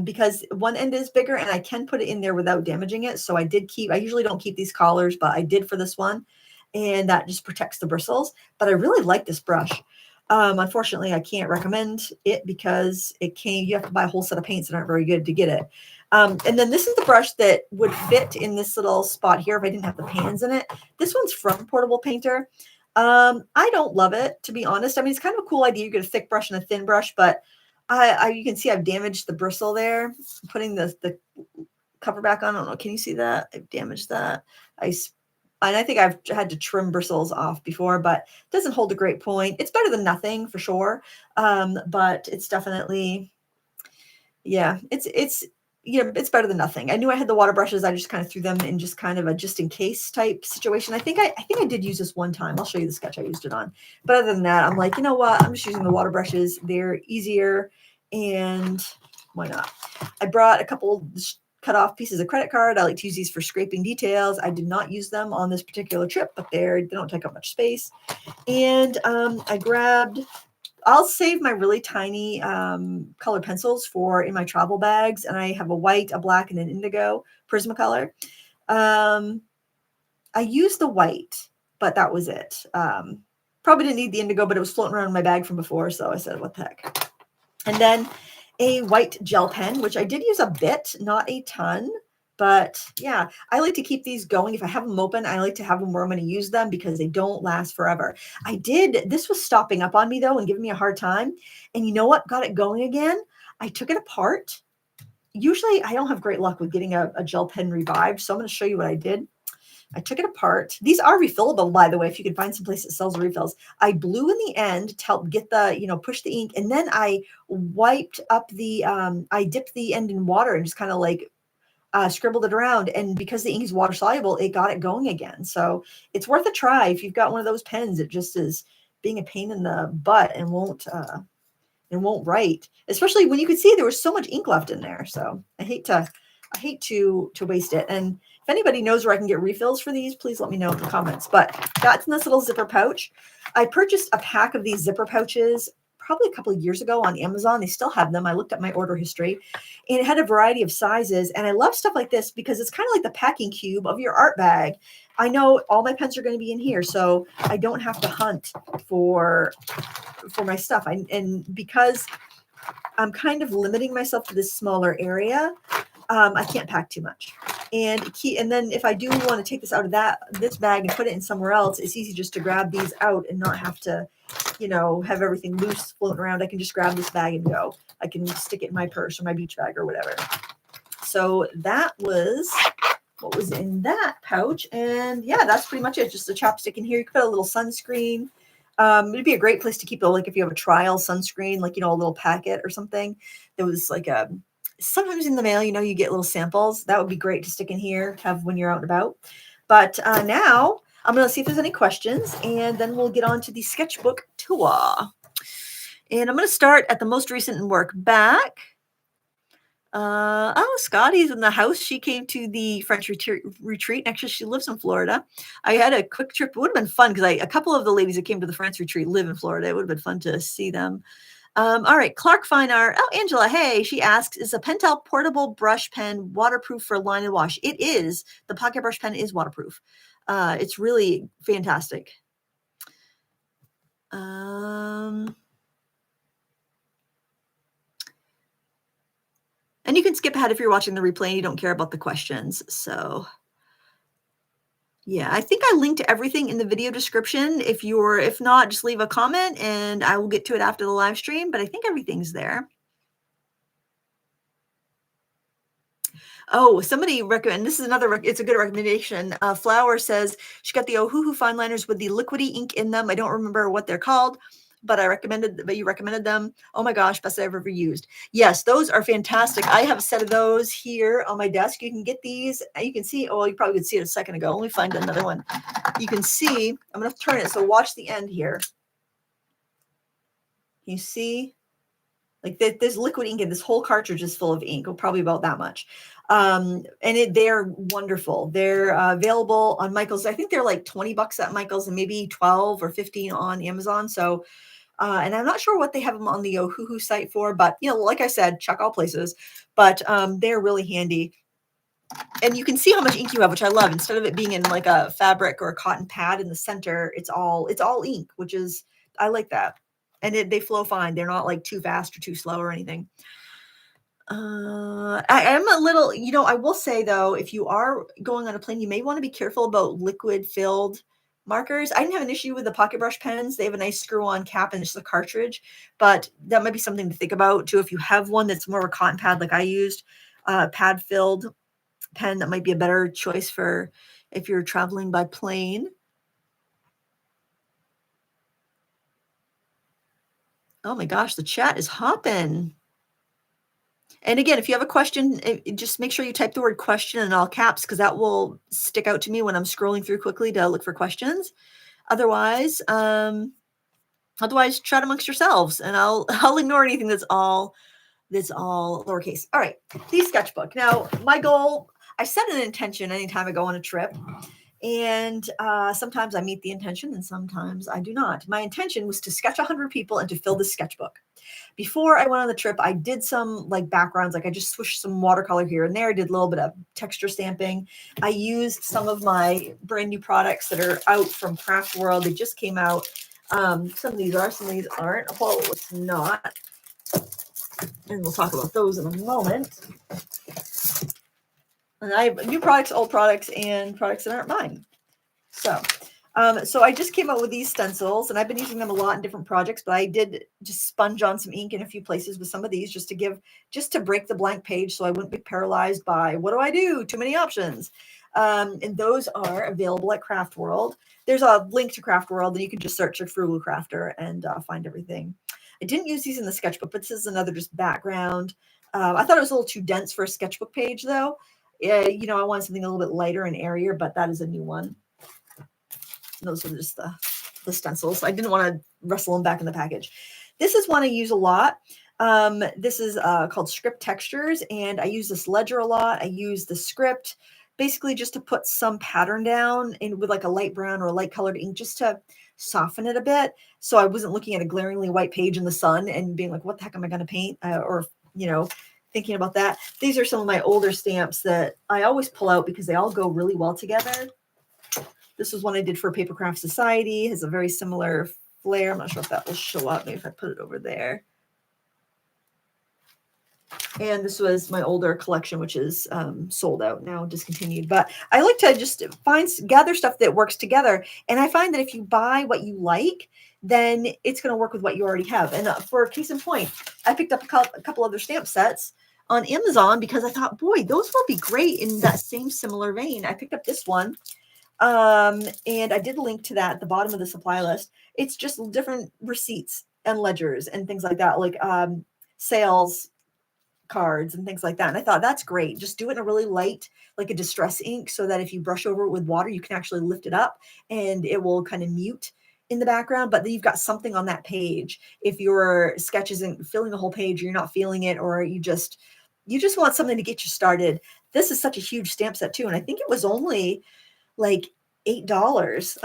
because one end is bigger and I can put it in there without damaging it. So I usually don't keep these collars, but I did for this one. And that just protects the bristles. But I really like this brush. Unfortunately, I can't recommend it because you have to buy a whole set of paints that aren't very good to get it. And then this is the brush that would fit in this little spot here if I didn't have the pans in it. This one's from Portable Painter. I don't love it, to be honest. I mean, it's kind of a cool idea. You get a thick brush and a thin brush, but you can see I've damaged the bristle there. Putting the cover back on. I don't know. Can you see that? I've damaged that. And I think I've had to trim bristles off before, but it doesn't hold a great point. It's better than nothing for sure. But it's definitely, yeah, it's better than nothing. I knew I had the water brushes. I just kind of threw them in just kind of a just in case type situation. I think I did use this one time. I'll show you the sketch I used it on. But other than that, I'm like, you know what? I'm just using the water brushes. They're easier, and why not? I brought a couple cut off pieces of credit card. I like to use these for scraping details. I did not use them on this particular trip, but they don't take up much space. And I'll save my really tiny colored pencils for in my travel bags. And I have a white, a black, and an indigo Prismacolor. I used the white, but that was it. Probably didn't need the indigo, but it was floating around in my bag from before. So I said, what the heck? And then a white gel pen, which I did use a bit, not a ton. But yeah, I like to keep these going. If I have them open, I like to have them where I'm going to use them because they don't last forever. This was stopping up on me though and giving me a hard time. And you know what? Got it going again. I took it apart. Usually I don't have great luck with getting a gel pen revived. So I'm going to show you what I did. I took it apart. These are refillable, by the way, if you can find some place that sells the refills. I blew in the end to help get push the ink. And then I wiped up I dipped the end in water and just kind of like scribbled it around. And because the ink is water soluble, it got it going again. So it's worth a try. If you've got one of those pens, it just is being a pain in the butt and won't write, especially when you could see there was so much ink left in there. So I hate to waste it. And if anybody knows where I can get refills for these, please let me know in the comments. But that's in this little zipper pouch. I purchased a pack of these zipper pouches probably a couple of years ago on Amazon. They still have them. I looked at my order history and it had a variety of sizes. And I love stuff like this because it's kind of like the packing cube of your art bag. I know all my pens are going to be in here, so I don't have to hunt for my stuff. And because I'm kind of limiting myself to this smaller area, I can't pack too much. And then if I do want to take this out of this bag and put it in somewhere else, it's easy just to grab these out and not have to, have everything loose floating around. I can just grab this bag and go. I can stick it in my purse or my beach bag or whatever. So that was what was in that pouch. And yeah, that's pretty much it. Just a chapstick in here. You could put a little sunscreen. It'd be a great place to keep it, like if you have a trial sunscreen, like, a little packet or something. There was like sometimes in the mail, you get little samples. That would be great to stick in here, have when you're out and about. But now I'm going to see if there's any questions, and then we'll get on to the sketchbook tour. And I'm going to start at the most recent and work back. Scotty's in the house. She came to the French retreat. Actually, she lives in Florida. I had a quick trip. It would have been fun because a couple of the ladies that came to the French retreat live in Florida. It would have been fun to see them. All right, Clark Fine Art. Oh, Angela, hey, she asks, is a Pentel portable brush pen waterproof for line and wash? It is. The pocket brush pen is waterproof. It's really fantastic. And you can skip ahead if you're watching the replay and you don't care about the questions. So yeah, I think I linked everything in the video description. If not, just leave a comment and I will get to it after the live stream, but I think everything's there. Oh, somebody recommend, this is another, it's a good recommendation. Flower says she got the Ohuhu fine liners with the liquidy ink in them. I don't remember what they're called, but you recommended them. Oh my gosh, best I've ever used. Yes, those are fantastic. I have a set of those here on my desk. You can get these. You can see, oh, you probably could see it a second ago. Let me find another one. You can see, I'm going to turn it. So watch the end here. You see? Like there's liquid ink in this whole cartridge is full of ink, probably about that much. And they're wonderful. They're available on Michael's. I think they're like 20 bucks at Michael's and maybe 12 or 15 on Amazon. So, and I'm not sure what they have them on the Ohuhu site for, but like I said, check all places, but they're really handy. And you can see how much ink you have, which I love. Instead of it being in like a fabric or a cotton pad in the center, it's all ink, which is, I like that. And they flow fine. They're not like too fast or too slow or anything. I am a little, I will say though, if you are going on a plane, you may want to be careful about liquid filled markers. I didn't have an issue with the pocket brush pens. They have a nice screw on cap and it's a cartridge, but that might be something to think about too. If you have one that's more of a cotton pad, like I used, pad filled pen, that might be a better choice for if you're traveling by plane. Oh my gosh, the chat is hopping. And again, if you have a question, just make sure you type the word question in all caps because that will stick out to me when I'm scrolling through quickly to look for questions. Otherwise, chat amongst yourselves and I'll ignore anything that's all lowercase. All right, the sketchbook. Now, my goal, I set an intention anytime I go on a trip. And sometimes I meet the intention and sometimes I do not. My intention was to sketch 100 people and to fill the sketchbook. Before I went on the trip, I did some like backgrounds, like I just swished some watercolor here and there. I did a little bit of texture stamping. I used some of my brand new products that are out from Craft World. They just came out. Some of these are, some of these aren't. Oh, it's not. And we'll talk about those in a moment. And I have new products, old products, and products that aren't mine. So I just came out with these stencils, and I've been using them a lot in different projects, but I did just sponge on some ink in a few places with some of these just to break the blank page so I wouldn't be paralyzed by, what do I do? Too many options. And those are available at Craft World. There's a link to Craft World, and you can just search for Frugal Crafter and find everything. I didn't use these in the sketchbook, but this is another just background. I thought it was a little too dense for a sketchbook page, though. I wanted something a little bit lighter and airier, but that is a new one. Those are just the stencils. I didn't want to wrestle them back in the package. This is one I use a lot. This is called Script Textures, and I use this ledger a lot. I use the script basically just to put some pattern down with like a light brown or a light colored ink just to soften it a bit. So I wasn't looking at a glaringly white page in the sun and being like, what the heck am I going to paint? Thinking about that. These are some of my older stamps that I always pull out because they all go really well together. This was one I did for Paper Craft Society. It has a very similar flair. I'm not sure if that will show up. Maybe if I put it over there. And this was my older collection, which is sold out now, discontinued. But I like to just gather stuff that works together. And I find that if you buy what you like, then it's going to work with what you already have. And for a case in point, I picked up a couple other stamp sets on Amazon because I thought, boy, those will be great in that same similar vein. I picked up this one. And I did link to that at the bottom of the supply list. It's just different receipts and ledgers and things like that, like sales cards and things like that. And I thought that's great. Just do it in a really light, like a distress ink, so that if you brush over it with water, you can actually lift it up and it will kind of mute in the background, but then you've got something on that page. If your sketch isn't filling the whole page, or you're not feeling it, or you just want something to get you started. This is such a huge stamp set too. And I think it was only like $8.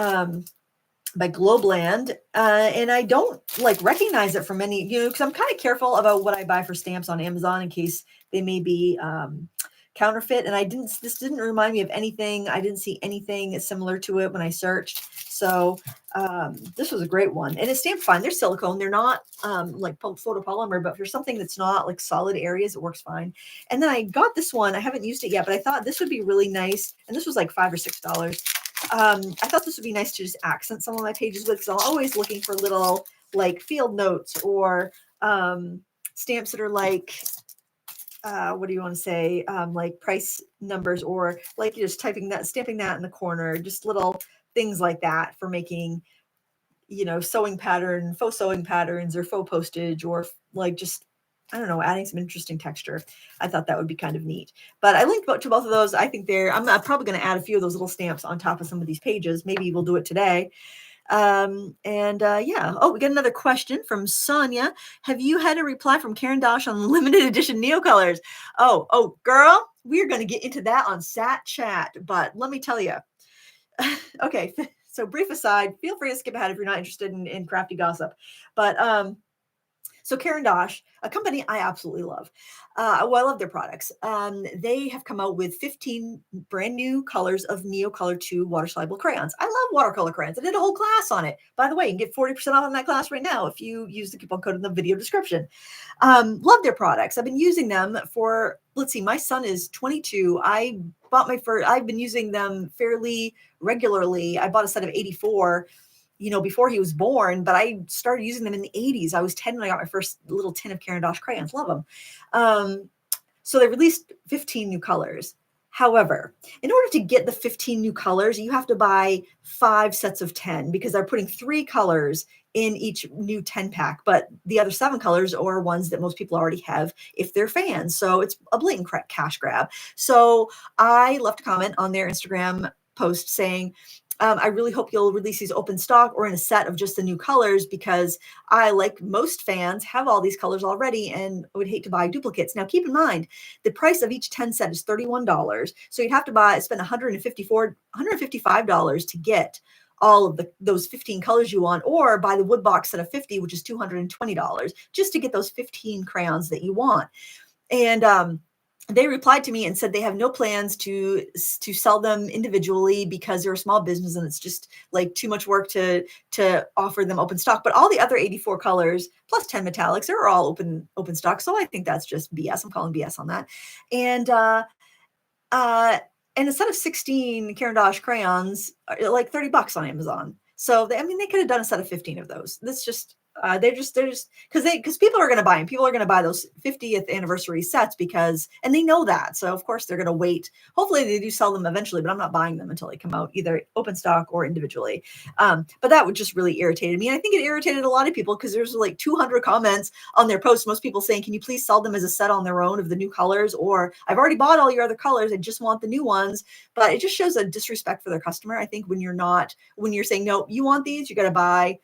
by Globeland, and I don't like recognize it from any, because I'm kind of careful about what I buy for stamps on Amazon in case they may be counterfeit. And this didn't remind me of anything. I didn't see anything similar to it when I searched. So this was a great one, and it's stamped fine. They're silicone. They're not like photopolymer, but for something that's not like solid areas, it works fine. And then I got this one. I haven't used it yet, but I thought this would be really nice. And this was like $5 or $6. I thought this would be nice to just accent some of my pages with, because I'm always looking for little like field notes or stamps that are like, what do you want to say? Like price numbers, or like you're just stamping that in the corner, just little things like that for making, faux sewing patterns or faux postage, or like just, I don't know, adding some interesting texture. I thought that would be kind of neat. But I linked to both of those. I think I'm probably going to add a few of those little stamps on top of some of these pages. Maybe we'll do it today. Yeah. Oh, we got another question from Sonia. Have you had a reply from Karen Dosh on limited edition Neocolors? Oh, girl, we're going to get into that on Sat Chat. But let me tell you. Okay. So brief aside, feel free to skip ahead if you're not interested in crafty gossip. But so Karen Dosh, a company I absolutely love. I love their products. They have come out with 15 brand new colors of Neocolor 2 water-soluble crayons. I love watercolor crayons. I did a whole class on it. By the way, you can get 40% off on that class right now if you use the coupon code in the video description. Love their products. I've been using them for, let's see, my son is 22. I've been using them fairly regularly. I bought a set of 84 before he was born, but I started using them in the 80s. I was 10 when I got my first little tin of Karen Dosh crayons. Love them. So they released 15 new colors. However, in order to get the 15 new colors, you have to buy 5 sets of 10, because they're putting 3 colors in each new 10 pack, but the other 7 colors are ones that most people already have if they're fans. So it's a blatant cash grab. So I left a comment on their Instagram post saying, I really hope you'll release these open stock or in a set of just the new colors, because I, like most fans, have all these colors already and would hate to buy duplicates. Now, keep in mind, the price of each 10 set is $31. So you'd have to spend $155 to get all of those 15 colors you want, or buy the wood box set of 50, which is $220, just to get those 15 crayons that you want. And they replied to me and said they have no plans to sell them individually, because they're a small business and it's just like too much work to offer them open stock. But all the other 84 colors plus 10 metallics are all open stock. So I think that's just BS. I'm calling BS on that. And a set of 16 Karen Dosh crayons are like $30 on Amazon. So they could have done a set of 15 of those. That's just they're just because people are going to buy them. People are going to buy those 50th anniversary sets and they know that. So of course they're going to wait. Hopefully they do sell them eventually, but I'm not buying them until they come out either open stock or individually. But that would just really irritated me. And I think it irritated a lot of people, because there's like 200 comments on their post. Most people saying, can you please sell them as a set on their own of the new colors? Or I've already bought all your other colors. I just want the new ones. But it just shows a disrespect for their customer. I think when you're saying, no, you want these, you got to buy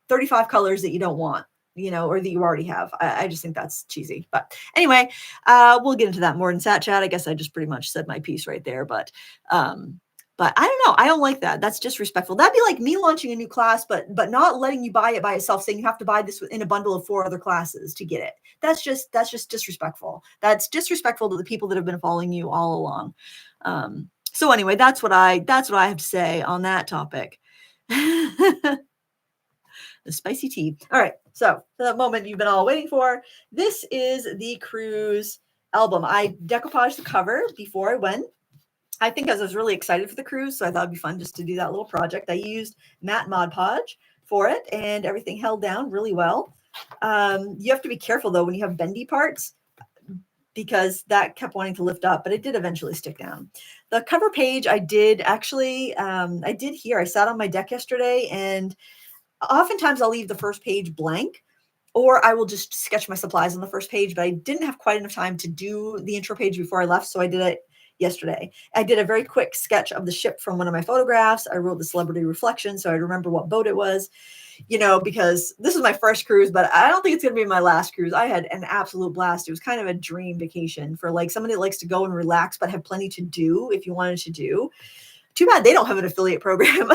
35 colors that you don't want, or that you already have. I just think that's cheesy. But anyway, we'll get into that more in Sat Chat. I guess I just pretty much said my piece right there. But I don't know. I don't like that. That's disrespectful. That'd be like me launching a new class, but not letting you buy it by itself, saying you have to buy this in a bundle of 4 other classes to get it. That's just disrespectful. That's disrespectful to the people that have been following you all along. So anyway, that's what I have to say on that topic. The spicy tea. All right. So the moment you've been all waiting for, this is the cruise album. I decoupaged the cover before I went. I think I was really excited for the cruise, so I thought it'd be fun just to do that little project. I used matte Mod Podge for it, and everything held down really well. You have to be careful though when you have bendy parts, because that kept wanting to lift up, but it did eventually stick down. The cover page I did here. I sat on my deck yesterday, and oftentimes I'll leave the first page blank, or I will just sketch my supplies on the first page, but I didn't have quite enough time to do the intro page before I left, so I did it yesterday. I did a very quick sketch of the ship from one of my photographs. I wrote the celebrity reflection, so I remember what boat it was, because this is my first cruise, but I don't think it's going to be my last cruise. I had an absolute blast. It was kind of a dream vacation for like somebody that likes to go and relax, but have plenty to do if you wanted to do. Too bad they don't have an affiliate program.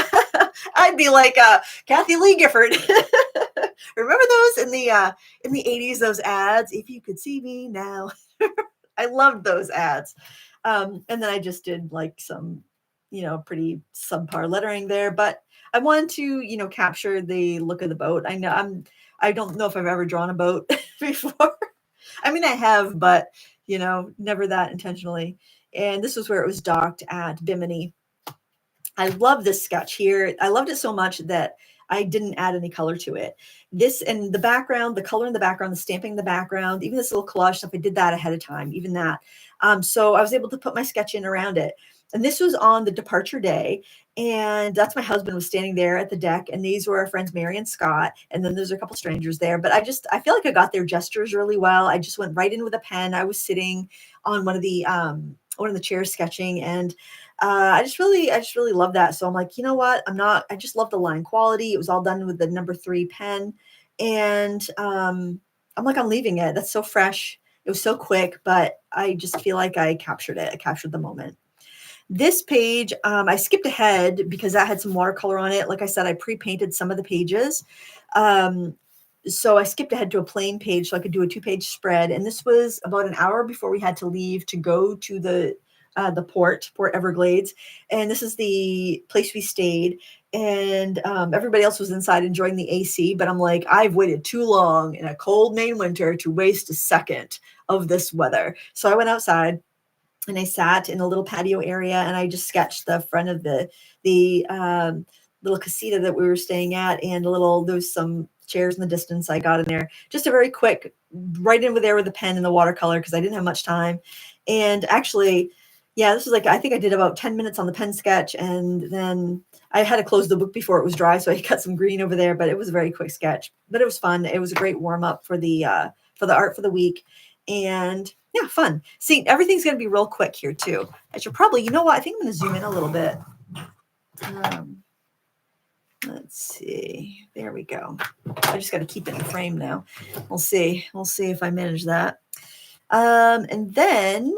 I'd be like Kathy Lee Gifford. Remember those in the 80s, those ads? If you could see me now. I loved those ads. And then I just did like some, pretty subpar lettering there, but I wanted to, capture the look of the boat. I don't know if I've ever drawn a boat before. I mean, I have, but never that intentionally. And this was where it was docked at Bimini. I love this sketch here. I loved it so much that I didn't add any color to it. This and the background, the color in the background, the stamping in the background, even this little collage stuff, I did that ahead of time, even that. So I was able to put my sketch in around it. And this was on the departure day. And that's my husband was standing there at the deck. And these were our friends, Mary and Scott. And then there's a couple strangers there. But I feel like I got their gestures really well. I just went right in with a pen. I was sitting on one of the chairs sketching, and I just really love that. So I'm like, you know what? I just love the line quality. It was all done with the number 3 pen. And I'm like, I'm leaving it. That's so fresh. It was so quick, but I just feel like I captured it. I captured the moment. This page, I skipped ahead because that had some watercolor on it. Like I said, I pre-painted some of the pages. So I skipped ahead to a plain page so I could do a 2-page spread. And this was about an hour before we had to leave to go to the Port Everglades. And this is the place we stayed. And everybody else was inside enjoying the AC. But I'm like, I've waited too long in a cold Maine winter to waste a second of this weather. So I went outside and I sat in a little patio area and I just sketched the front of the little casita that we were staying at, and there was some chairs in the distance. I got in there, just a very quick, right in with there with the pen and the watercolor because I didn't have much time. And actually, yeah, this was like, I think I did about 10 minutes on the pen sketch, and then I had to close the book before it was dry, so I cut some green over there, but it was a very quick sketch. But it was fun. It was a great warm-up for the art for the week. And yeah, fun. See, everything's going to be real quick here too. I should probably, you know what? I think I'm going to zoom in a little bit. Let's see. There we go. I just got to keep it in frame now. We'll see. We'll see if I manage that. And then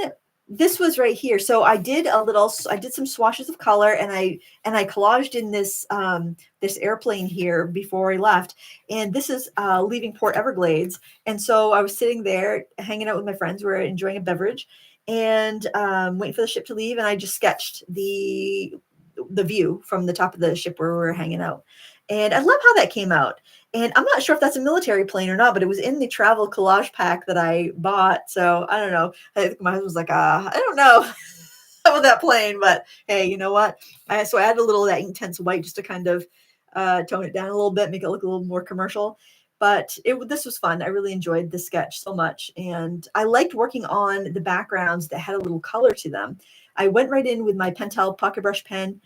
this was right here. So I did some swashes of color, and I collaged in this this airplane here before I left. And this is leaving Port Everglades. And so I was sitting there hanging out with my friends. We were enjoying a beverage and waiting for the ship to leave. And I just sketched the view from the top of the ship where we were hanging out. And I love how that came out. And I'm not sure if that's a military plane or not, but it was in the travel collage pack that I bought. So I don't know. I think my husband was like, I don't know about that plane, but hey, you know what? So I added a little of that intense white just to kind of tone it down a little bit, make it look a little more commercial. But this was fun. I really enjoyed the sketch so much. And I liked working on the backgrounds that had a little color to them. I went right in with my Pentel pocket brush pen.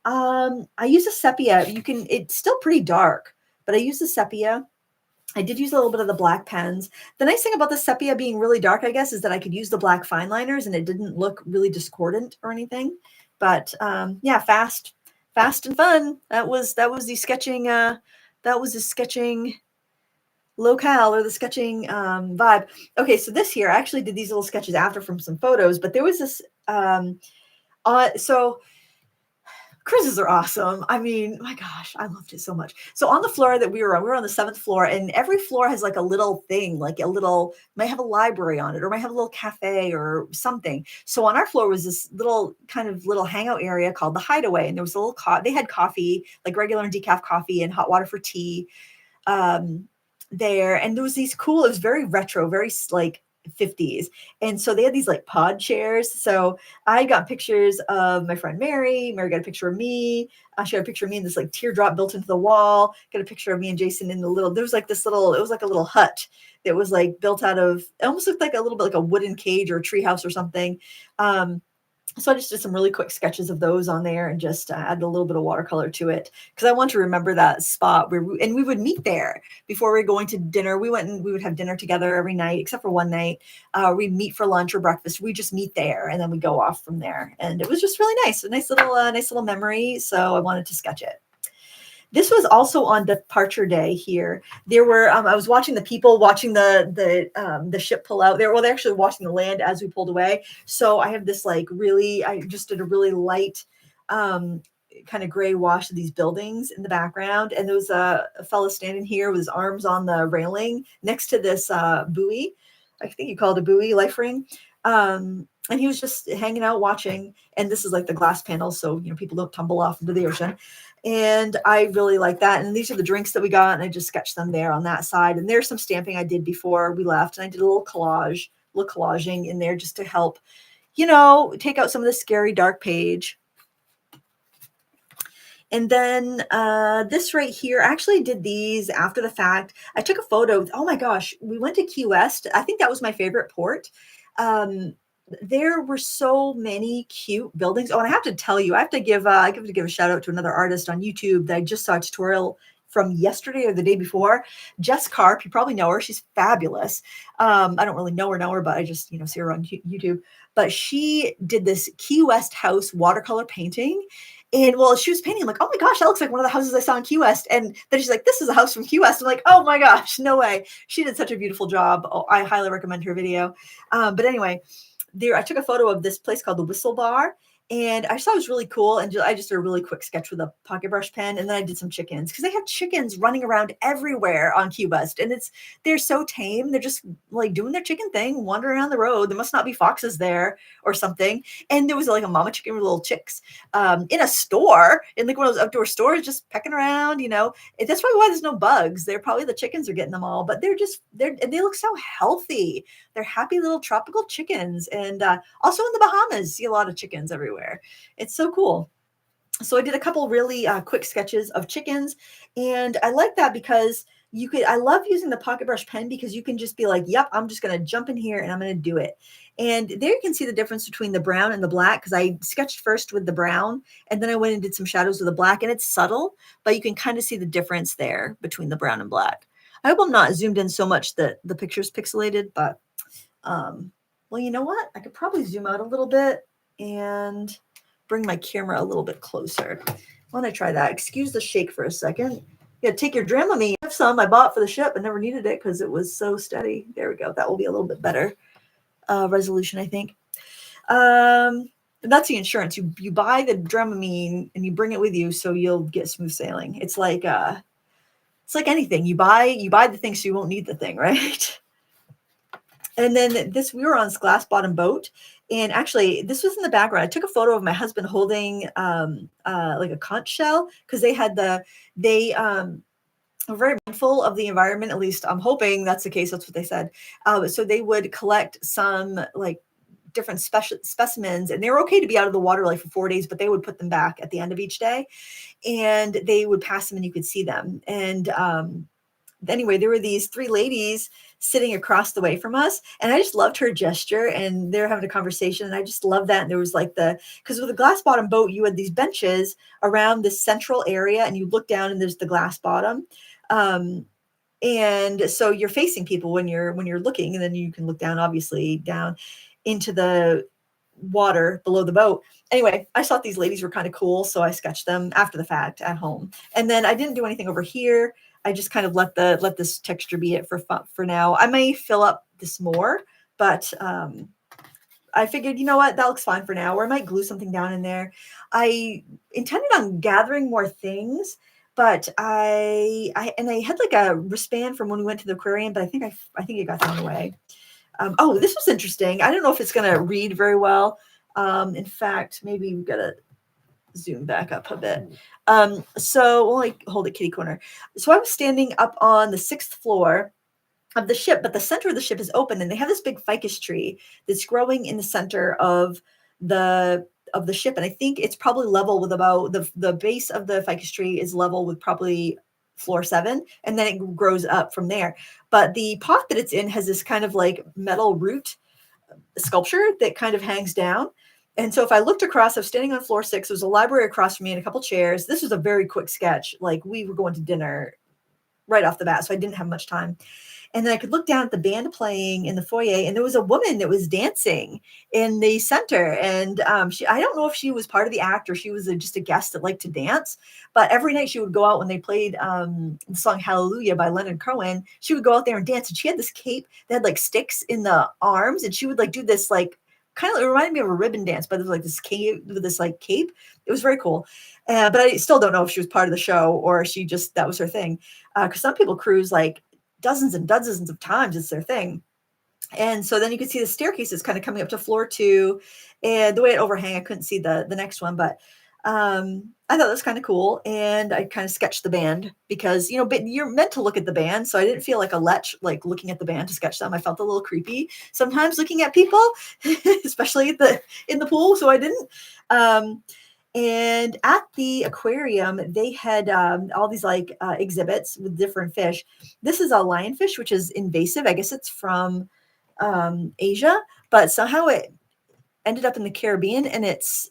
I use a sepia. It's still pretty dark, but I use the sepia. I did use a little bit of the black pens. The nice thing about the sepia being really dark, I guess, is that I could use the black fine liners and it didn't look really discordant or anything. But yeah, fast and fun. That was the sketching. That was the sketching locale, or the sketching vibe. Okay, so this here, I actually did these little sketches after from some photos, but there was this. So cruises are awesome. I mean, my gosh, I loved it so much. So on the floor that we were on the 7th floor, and every floor has like a little thing, might have a library on it, or might have a little cafe or something. So on our floor was this little hangout area called the Hideaway. And there was a little, they had coffee, like regular and decaf coffee, and hot water for tea there. And there was these cool, it was very retro, very like 50s. And so they had these like pod chairs. So I got pictures of my friend Mary. Mary got a picture of me. She got a picture of me in this like teardrop built into the wall. Got a picture of me and Jason in there was like it was like a little hut that was like built out of, it almost looked like a little bit like a wooden cage or a treehouse or something. So I just did some really quick sketches of those on there and just added a little bit of watercolor to it because I want to remember that spot and we would meet there before we were going to dinner. We would have dinner together every night, except for one night. We'd meet for lunch or breakfast. We just meet there and then we go off from there. And it was just really nice, a nice little memory. So I wanted to sketch it. This was also on departure day here. There were, I was watching the people watching the ship pull out there. Well, they're actually watching the land as we pulled away. So I have this I just did a really light kind of gray wash of these buildings in the background. And there was a fellow standing here with his arms on the railing next to this buoy. I think you call it a buoy, life ring. And he was just hanging out watching. And this is like the glass panels, so people don't tumble off into the ocean. And I really like that. And these are the drinks that we got, and I just sketched them there on that side. And there's some stamping I did before we left, and I did a little collaging in there just to help, take out some of the scary dark page. And then this right here, I actually did these after the fact. I took a photo. Oh my gosh, we went to Key West. I think that was my favorite port. There were so many cute buildings. Oh, and I have to tell you, I have to give a shout out to another artist on YouTube that I just saw a tutorial from yesterday or the day before. Jess Karp, you probably know her. She's fabulous. I don't really know her, but I just see her on YouTube. But she did this Key West house watercolor painting. And well, she was painting. I'm like, oh my gosh, that looks like one of the houses I saw in Key West. And then she's like, this is a house from Key West. I'm like, oh my gosh, no way. She did such a beautiful job. Oh, I highly recommend her video. But anyway, I took a photo of this place called the Whistle Bar. And I just thought it was really cool. And I just did a really quick sketch with a pocket brush pen. And then I did some chickens because they have chickens running around everywhere on Key West. And they're so tame. They're just like doing their chicken thing, wandering around the road. There must not be foxes there or something. And there was like a mama chicken with little chicks in a store, in like one of those outdoor stores, just pecking around, That's probably why there's no bugs. They're probably the chickens are getting them all. But they look so healthy. They're happy little tropical chickens. And also in the Bahamas, see a lot of chickens everywhere. It's so cool. So I did a couple really quick sketches of chickens, and I like that because I love using the pocket brush pen because you can just be like, yep, I'm just going to jump in here and I'm going to do it. And there you can see the difference between the brown and the black, because I sketched first with the brown and then I went and did some shadows with the black, and it's subtle, but you can kind of see the difference there between the brown and black. I hope I'm not zoomed in so much that the picture's pixelated, but well, you know what? I could probably zoom out a little bit and bring my camera a little bit closer. Why don't I try that? Excuse the shake for a second. Yeah, take your Dramamine. I have some I bought for the ship. I never needed it because it was so steady. There we go. That will be a little bit better resolution, I think. And that's the insurance. You buy the Dramamine and you bring it with you so you'll get smooth sailing. It's like anything. You buy the thing so you won't need the thing, right? And then we were on this glass bottom boat. And actually, this was in the background. I took a photo of my husband holding like a conch shell, because they are very mindful of the environment. At least I'm hoping that's the case. That's what they said. So they would collect some like different specimens, and they were okay to be out of the water like for 4 days, but they would put them back at the end of each day, and they would pass them and you could see them. And anyway, there were these three ladies sitting across the way from us, and I just loved her gesture, and they're having a conversation, and I just love that. And there was like because with a glass bottom boat, you had these benches around this central area, and you look down and there's the glass bottom. And so you're facing people when you're looking, and then you can look down, obviously down into the water below the boat. Anyway, I thought these ladies were kind of cool, so I sketched them after the fact at home. And then I didn't do anything over here. I just kind of let this texture be it for now. I may fill up this more, but I figured, you know what, that looks fine for now. Or I might glue something down in there. I intended on gathering more things, but I had like a wristband from when we went to the aquarium, but I think it got thrown away. Oh, this was interesting. I don't know if it's going to read very well. In fact, maybe we've got to zoom back up a bit. So we'll like hold it kitty corner. So I was standing up on the 6th floor of the ship, but the center of the ship is open, and they have this big ficus tree that's growing in the center of the ship. And I think it's probably level with about the base of the ficus tree is level with probably floor 7, and then it grows up from there. But the pot that it's in has this kind of like metal root sculpture that kind of hangs down. And so if I looked across, I was standing on floor 6. There was a library across from me and a couple chairs. This was a very quick sketch. Like we were going to dinner right off the bat, so I didn't have much time. And then I could look down at the band playing in the foyer, and there was a woman that was dancing in the center. And I don't know if she was part of the act or she was just a guest that liked to dance. But every night she would go out when they played the song Hallelujah by Leonard Cohen. She would go out there and dance. And she had this cape that had like sticks in the arms, and she would like do this like kind of, it reminded me of a ribbon dance, but it was like this cape with this like cape. It was very cool. But I still don't know if she was part of the show or she just, that was her thing. Cause some people cruise like dozens and dozens of times. It's their thing. And so then you could see the staircases kind of coming up to floor 2, and the way it overhang, I couldn't see the next one, but I thought that was kind of cool. And I kind of sketched the band because, you know, but you're meant to look at the band. So I didn't feel like a lech, like looking at the band to sketch them. I felt a little creepy sometimes looking at people, especially in the pool. So I didn't. And at the aquarium, they had all these like exhibits with different fish. This is a lionfish, which is invasive. I guess it's from Asia, but somehow it ended up in the Caribbean, and it's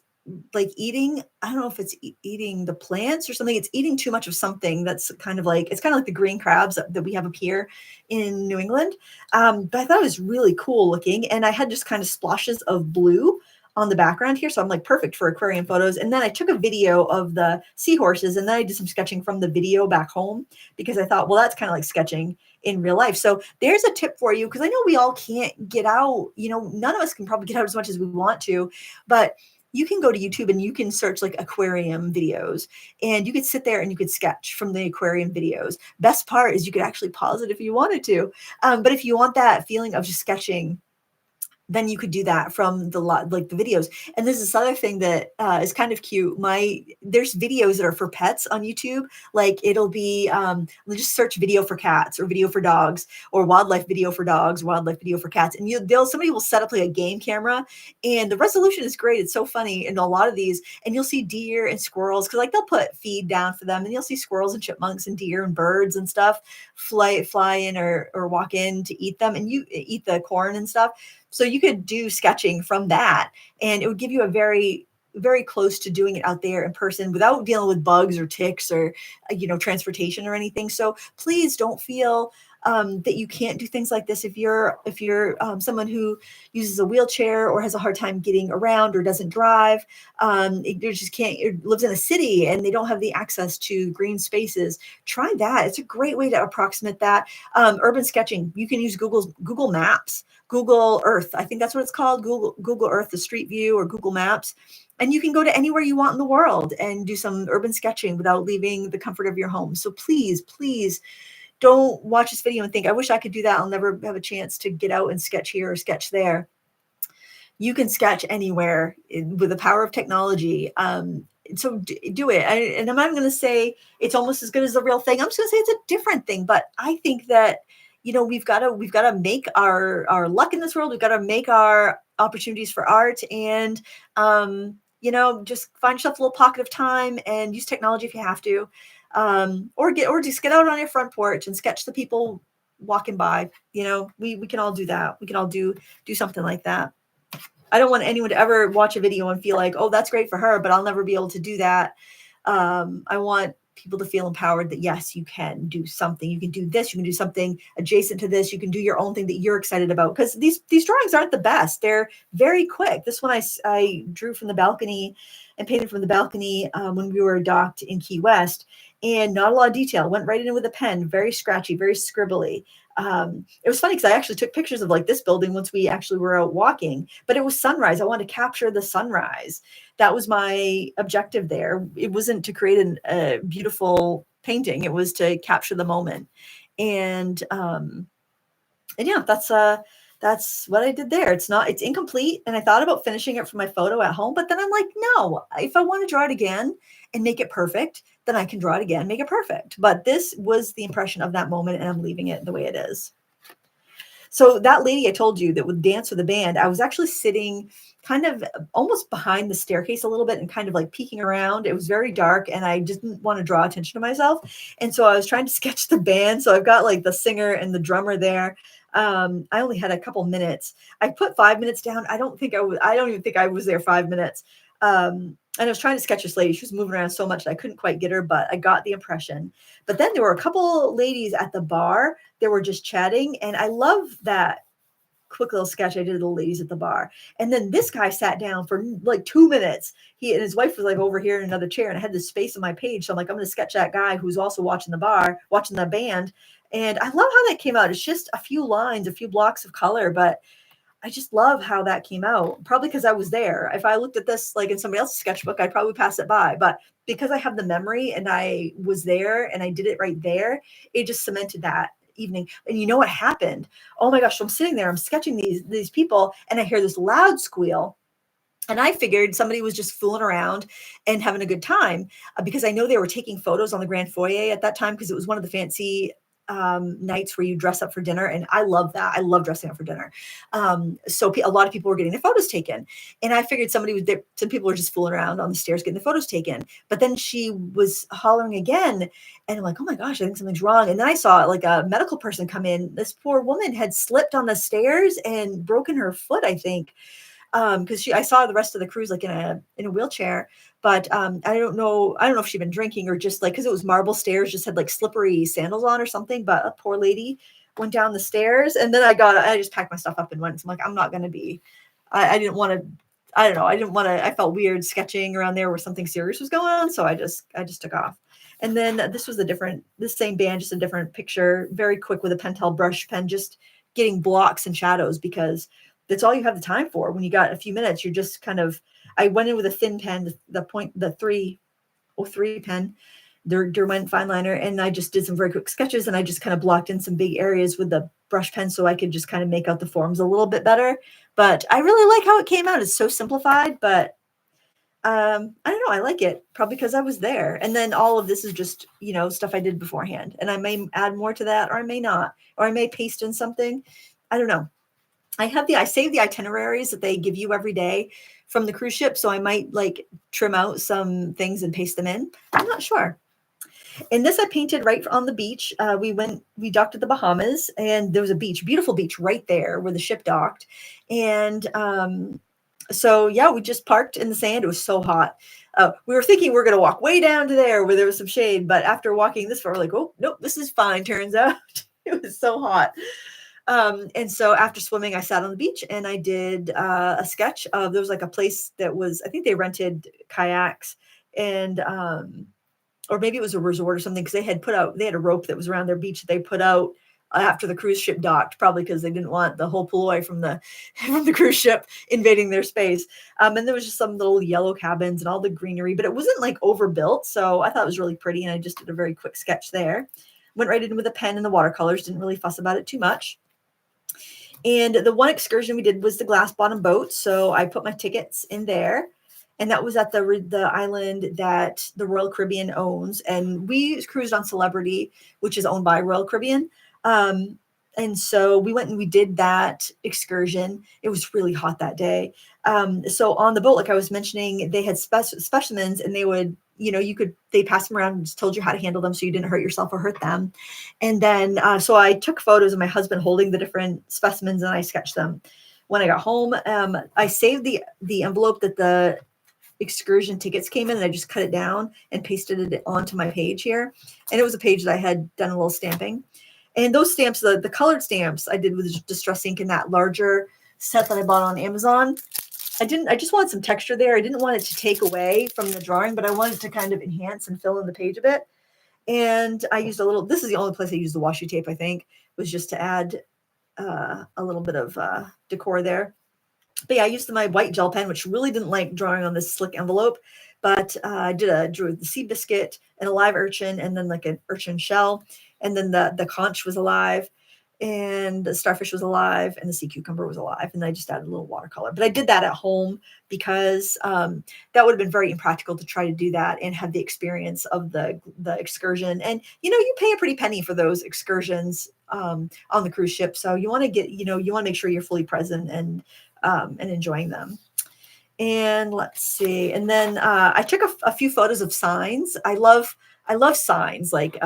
like eating, I don't know if it's eating the plants or something. It's eating too much of something that's kind of like, it's kind of like the green crabs that we have up here in New England. But I thought it was really cool looking. And I had just kind of splashes of blue on the background here. So I'm like perfect for aquarium photos. And then I took a video of the seahorses, and then I did some sketching from the video back home because I thought, well, that's kind of like sketching in real life. So there's a tip for you, because I know we all can't get out, you know, none of us can probably get out as much as we want to, but you can go to YouTube and you can search like aquarium videos, and you could sit there and you could sketch from the aquarium videos. Best part is you could actually pause it if you wanted to. But if you want that feeling of just sketching, then you could do that from the like the videos. And there's this other thing that is kind of cute. There's videos that are for pets on YouTube. Like it'll be just search video for cats or video for dogs or wildlife video for dogs, wildlife video for cats. And somebody will set up like a game camera, and the resolution is great. It's so funny in a lot of these. And you'll see deer and squirrels, because like they'll put feed down for them, and you'll see squirrels and chipmunks and deer and birds and stuff fly in or walk in to eat them, and you eat the corn and stuff. So you could do sketching from that, and it would give you a very, very close to doing it out there in person without dealing with bugs or ticks or, you know, transportation or anything. So please don't feel that you can't do things like this if you're someone who uses a wheelchair or has a hard time getting around or doesn't drive. They just can't, lives in a city and they don't have the access to green spaces. Try that. It's a great way to approximate that. Urban sketching. You can use Google Maps, Google Earth. I think that's what it's called. Google Earth, the Street View, or Google Maps. And you can go to anywhere you want in the world and do some urban sketching without leaving the comfort of your home. So please don't watch this video and think, I wish I could do that. I'll never have a chance to get out and sketch here or sketch there. You can sketch anywhere with the power of technology. So do it. And I'm not going to say it's almost as good as the real thing. I'm just going to say it's a different thing. But I think that, you know, we've got to make our luck in this world. We've got to make our opportunities for art, and you know, just find yourself a little pocket of time and use technology if you have to, or just get out on your front porch and sketch the people walking by. You know, we can all do that. We can all do something like that. I don't want anyone to ever watch a video and feel like, oh, that's great for her, but I'll never be able to do that. I want people to feel empowered that yes, you can do something. You can do this. You can do something adjacent to this. You can do your own thing that you're excited about, because these drawings aren't the best. They're very quick. This one I drew from the balcony and painted from the balcony when we were docked in Key West, and not a lot of detail. Went right in with a pen, very scratchy, very scribbly. It was funny because I actually took pictures of like this building once we actually were out walking, but it was sunrise. I wanted to capture the sunrise. That was my objective there. It wasn't to create a beautiful painting. It was to capture the moment. And yeah, that's what I did there. It's incomplete. And I thought about finishing it for my photo at home, but then I'm like, no, if I want to draw it again and make it perfect, then I can draw it again, make it perfect. But this was the impression of that moment, and I'm leaving it the way it is. So that lady I told you that would dance with the band, I was actually sitting kind of almost behind the staircase a little bit and kind of like peeking around. It was very dark, and I didn't want to draw attention to myself. And so I was trying to sketch the band. So I've got like the singer and the drummer there. I only had a couple minutes. I put 5 minutes down. I don't even think I was there 5 minutes. And I was trying to sketch this lady. She was moving around so much that I couldn't quite get her, but I got the impression. But then there were a couple ladies at the bar that were just chatting. And I love that quick little sketch I did of the ladies at the bar. And then this guy sat down for like 2 minutes. He and his wife was like over here in another chair, and I had this space on my page. So I'm like, I'm going to sketch that guy who's also watching the band. And I love how that came out. It's just a few lines, a few blocks of color, but I just love how that came out. Probably because I was there. If I looked at this like in somebody else's sketchbook, I'd probably pass it by. But because I have the memory and I was there and I did it right there, it just cemented that evening. And you know what happened? Oh my gosh, so I'm sitting there, I'm sketching these people, and I hear this loud squeal. And I figured somebody was just fooling around and having a good time, because I know they were taking photos on the grand foyer at that time, because it was one of the fancy nights where you dress up for dinner. And I love that. I love dressing up for dinner. So a lot of people were getting their photos taken. And I figured somebody was there. Some people were just fooling around on the stairs getting the photos taken. But then she was hollering again. And I'm like, oh my gosh, I think something's wrong. And then I saw like a medical person come in. This poor woman had slipped on the stairs and broken her foot, I think, because I saw the rest of the cruise like in a wheelchair, but I don't know if she'd been drinking or just like, because it was marble stairs, just had like slippery sandals on or something. But a poor lady went down the stairs, and then I just packed my stuff up and went. So I'm like, I'm not going to be. I didn't want to. I don't know. I didn't want to. I felt weird sketching around there where something serious was going on, so I just took off. And then this was the same band, just a different picture, very quick with a Pentel brush pen, just getting blocks and shadows, because that's all you have the time for. When you got a few minutes, you're just kind of, I went in with a thin pen, the 303 pen, Derwent fine liner, and I just did some very quick sketches, and I just kind of blocked in some big areas with the brush pen so I could just kind of make out the forms a little bit better. But I really like how it came out. It's so simplified, but I don't know. I like it probably because I was there. And then all of this is just, stuff I did beforehand, and I may add more to that, or I may not, or I may paste in something. I don't know. I save the itineraries that they give you every day from the cruise ship. So I might like trim out some things and paste them in. I'm not sure. And this I painted right on the beach. We docked at the Bahamas, and there was a beautiful beach right there where the ship docked. And so yeah, we just parked in the sand. It was so hot. We were thinking we were going to walk way down to there where there was some shade, but after walking this far, we're like, oh nope, this is fine. Turns out it was so hot. And so after swimming, I sat on the beach and I did a sketch of, there was like a place that was, I think they rented kayaks, and or maybe it was a resort or something, because they had a rope that was around their beach that they put out after the cruise ship docked, probably because they didn't want the whole ploy from the cruise ship invading their space. And there was just some little yellow cabins and all the greenery, but it wasn't like overbuilt. So I thought it was really pretty, and I just did a very quick sketch there. Went right in with a pen and the watercolors, didn't really fuss about it too much. And the one excursion we did was the glass bottom boat. So I put my tickets in there, and that was at the island that the Royal Caribbean owns. And we cruised on Celebrity, which is owned by Royal Caribbean. And so we went and we did that excursion. It was really hot that day. So on the boat, like I was mentioning, they had specimens, and they would, they passed them around and just told you how to handle them so you didn't hurt yourself or hurt them. And then, so I took photos of my husband holding the different specimens, and I sketched them. When I got home, I saved the envelope that the excursion tickets came in, and I just cut it down and pasted it onto my page here. And it was a page that I had done a little stamping. And those stamps, the colored stamps I did with Distress ink in that larger set that I bought on Amazon. I just wanted some texture there. I didn't want it to take away from the drawing, but I wanted to kind of enhance and fill in the page a bit. And I used this is the only place I used the washi tape, I think, was just to add a little bit of decor there. But yeah, I used my white gel pen, which really didn't like drawing on this slick envelope, but I drew the sea biscuit and a live urchin, and then like an urchin shell. And then the conch was alive, and the starfish was alive, and the sea cucumber was alive. And I just added a little watercolor. But I did that at home because that would have been very impractical to try to do that and have the experience of the excursion. And, you pay a pretty penny for those excursions on the cruise ship. So you want to make sure you're fully present and enjoying them. And let's see. And then I took a few photos of signs. I love signs, like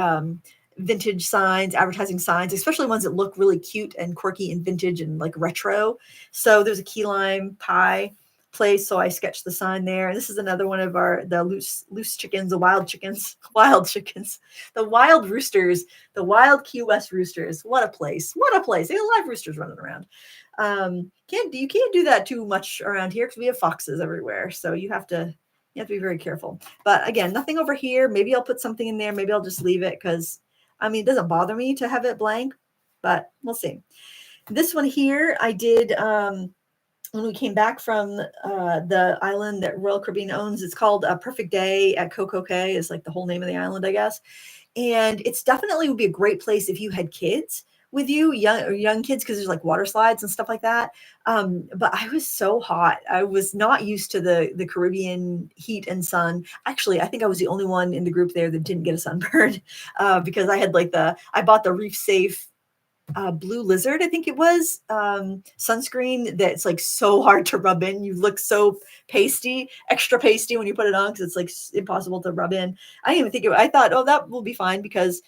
vintage signs, advertising signs, especially ones that look really cute and quirky and vintage and like retro. So there's a key lime pie place, so I sketched the sign there. And this is another one of the loose chickens, the wild chickens, the wild roosters, the wild Key West roosters. What a place! They got live roosters running around. You can't do that too much around here because we have foxes everywhere. So you have to be very careful. But again, nothing over here. Maybe I'll put something in there. Maybe I'll just leave it because it doesn't bother me to have it blank, but we'll see. This one here, I did when we came back from the island that Royal Caribbean owns. It's called A Perfect Day at Coco Cay, is like the whole name of the island, I guess. And it's definitely would be a great place if you had kids with you, young kids, because there's like water slides and stuff like that. But I was so hot. I was not used to the Caribbean heat and sun. Actually, I think I was the only one in the group there that didn't get a sunburn because I had like I bought the Reef Safe Blue Lizard, I think it was, sunscreen that's like so hard to rub in. You look so pasty, extra pasty when you put it on because it's like impossible to rub in. I didn't even think I thought, oh, that will be fine because,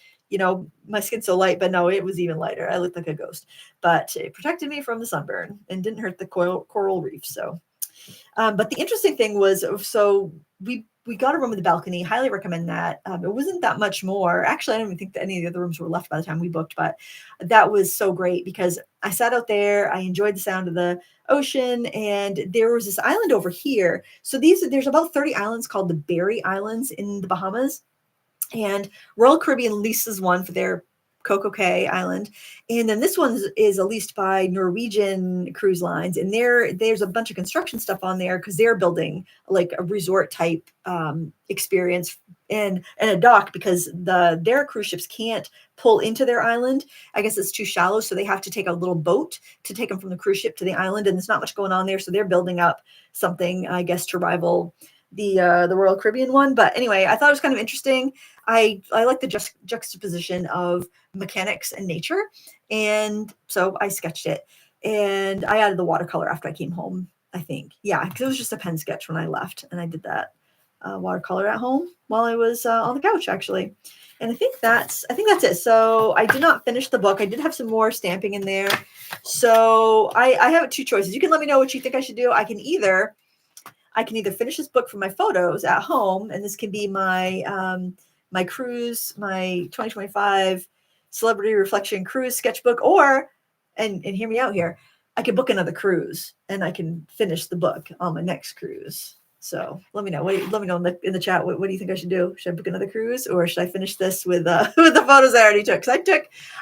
my skin's so light, but no, it was even lighter. I looked like a ghost, but it protected me from the sunburn and didn't hurt the coral reef. So but the interesting thing was, so we got a room with a balcony. Highly recommend that. It wasn't that much more. Actually, I don't even think that any of the other rooms were left by the time we booked, but that was so great because I sat out there. I enjoyed the sound of the ocean, and there was this island over here. So there's about 30 islands called the Berry Islands in the Bahamas, and Royal Caribbean leases one for their Coco Cay Island, and then this one is leased by Norwegian Cruise Lines, and there's a bunch of construction stuff on there because they're building like a resort type experience and a dock because their cruise ships can't pull into their island. I guess it's too shallow, so they have to take a little boat to take them from the cruise ship to the island, and there's not much going on there, so they're building up something, I guess, to rival the Royal Caribbean one. But anyway, I thought it was kind of interesting. I like the juxtaposition of mechanics and nature, and so I sketched it, and I added the watercolor after I came home. I think, yeah, because it was just a pen sketch when I left, and I did that watercolor at home while I was on the couch, actually. And I think that's it. So I did not finish the book. I did have some more stamping in there. So I have two choices. You can let me know what you think I should do. I can either finish this book from my photos at home, and this can be my cruise, my 2025 celebrity reflection cruise sketchbook, or and hear me out here, I can book another cruise and I can finish the book on my next cruise. So let me know. Let me know in the chat. What do you think I should do? Should I book another cruise, or should I finish this with with the photos I already took? Because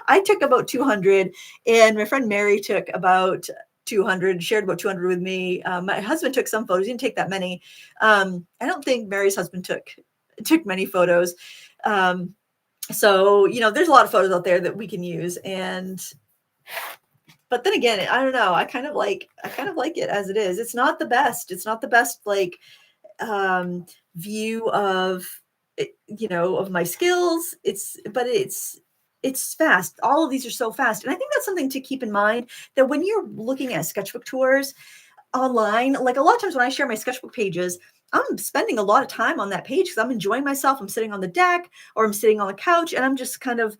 I took about 200, and my friend Mary took about 200, shared about 200 with me. My husband took some photos. He didn't take that many. I don't think Mary's husband took many photos. So there's a lot of photos out there that we can use, but then again, I don't know. I kind of like it as it is. It's not the best. It's not the best like view of of my skills. It's fast. All of these are so fast, and I think that's something to keep in mind, that when you're looking at sketchbook tours online, like a lot of times when I share my sketchbook pages, I'm spending a lot of time on that page because I'm enjoying myself. I'm sitting on the deck or I'm sitting on the couch, and I'm just kind of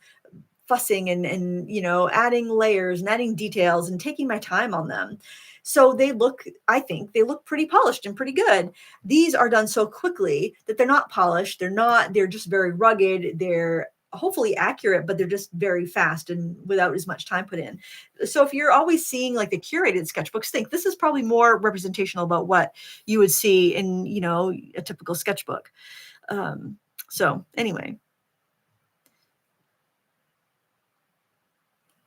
fussing and adding layers and adding details and taking my time on them. So I think they look pretty polished and pretty good. These are done so quickly that they're not polished. They're just very rugged. They're hopefully accurate, but they're just very fast and without as much time put in. So if you're always seeing like the curated sketchbooks, think this is probably more representational about what you would see in, a typical sketchbook. So anyway.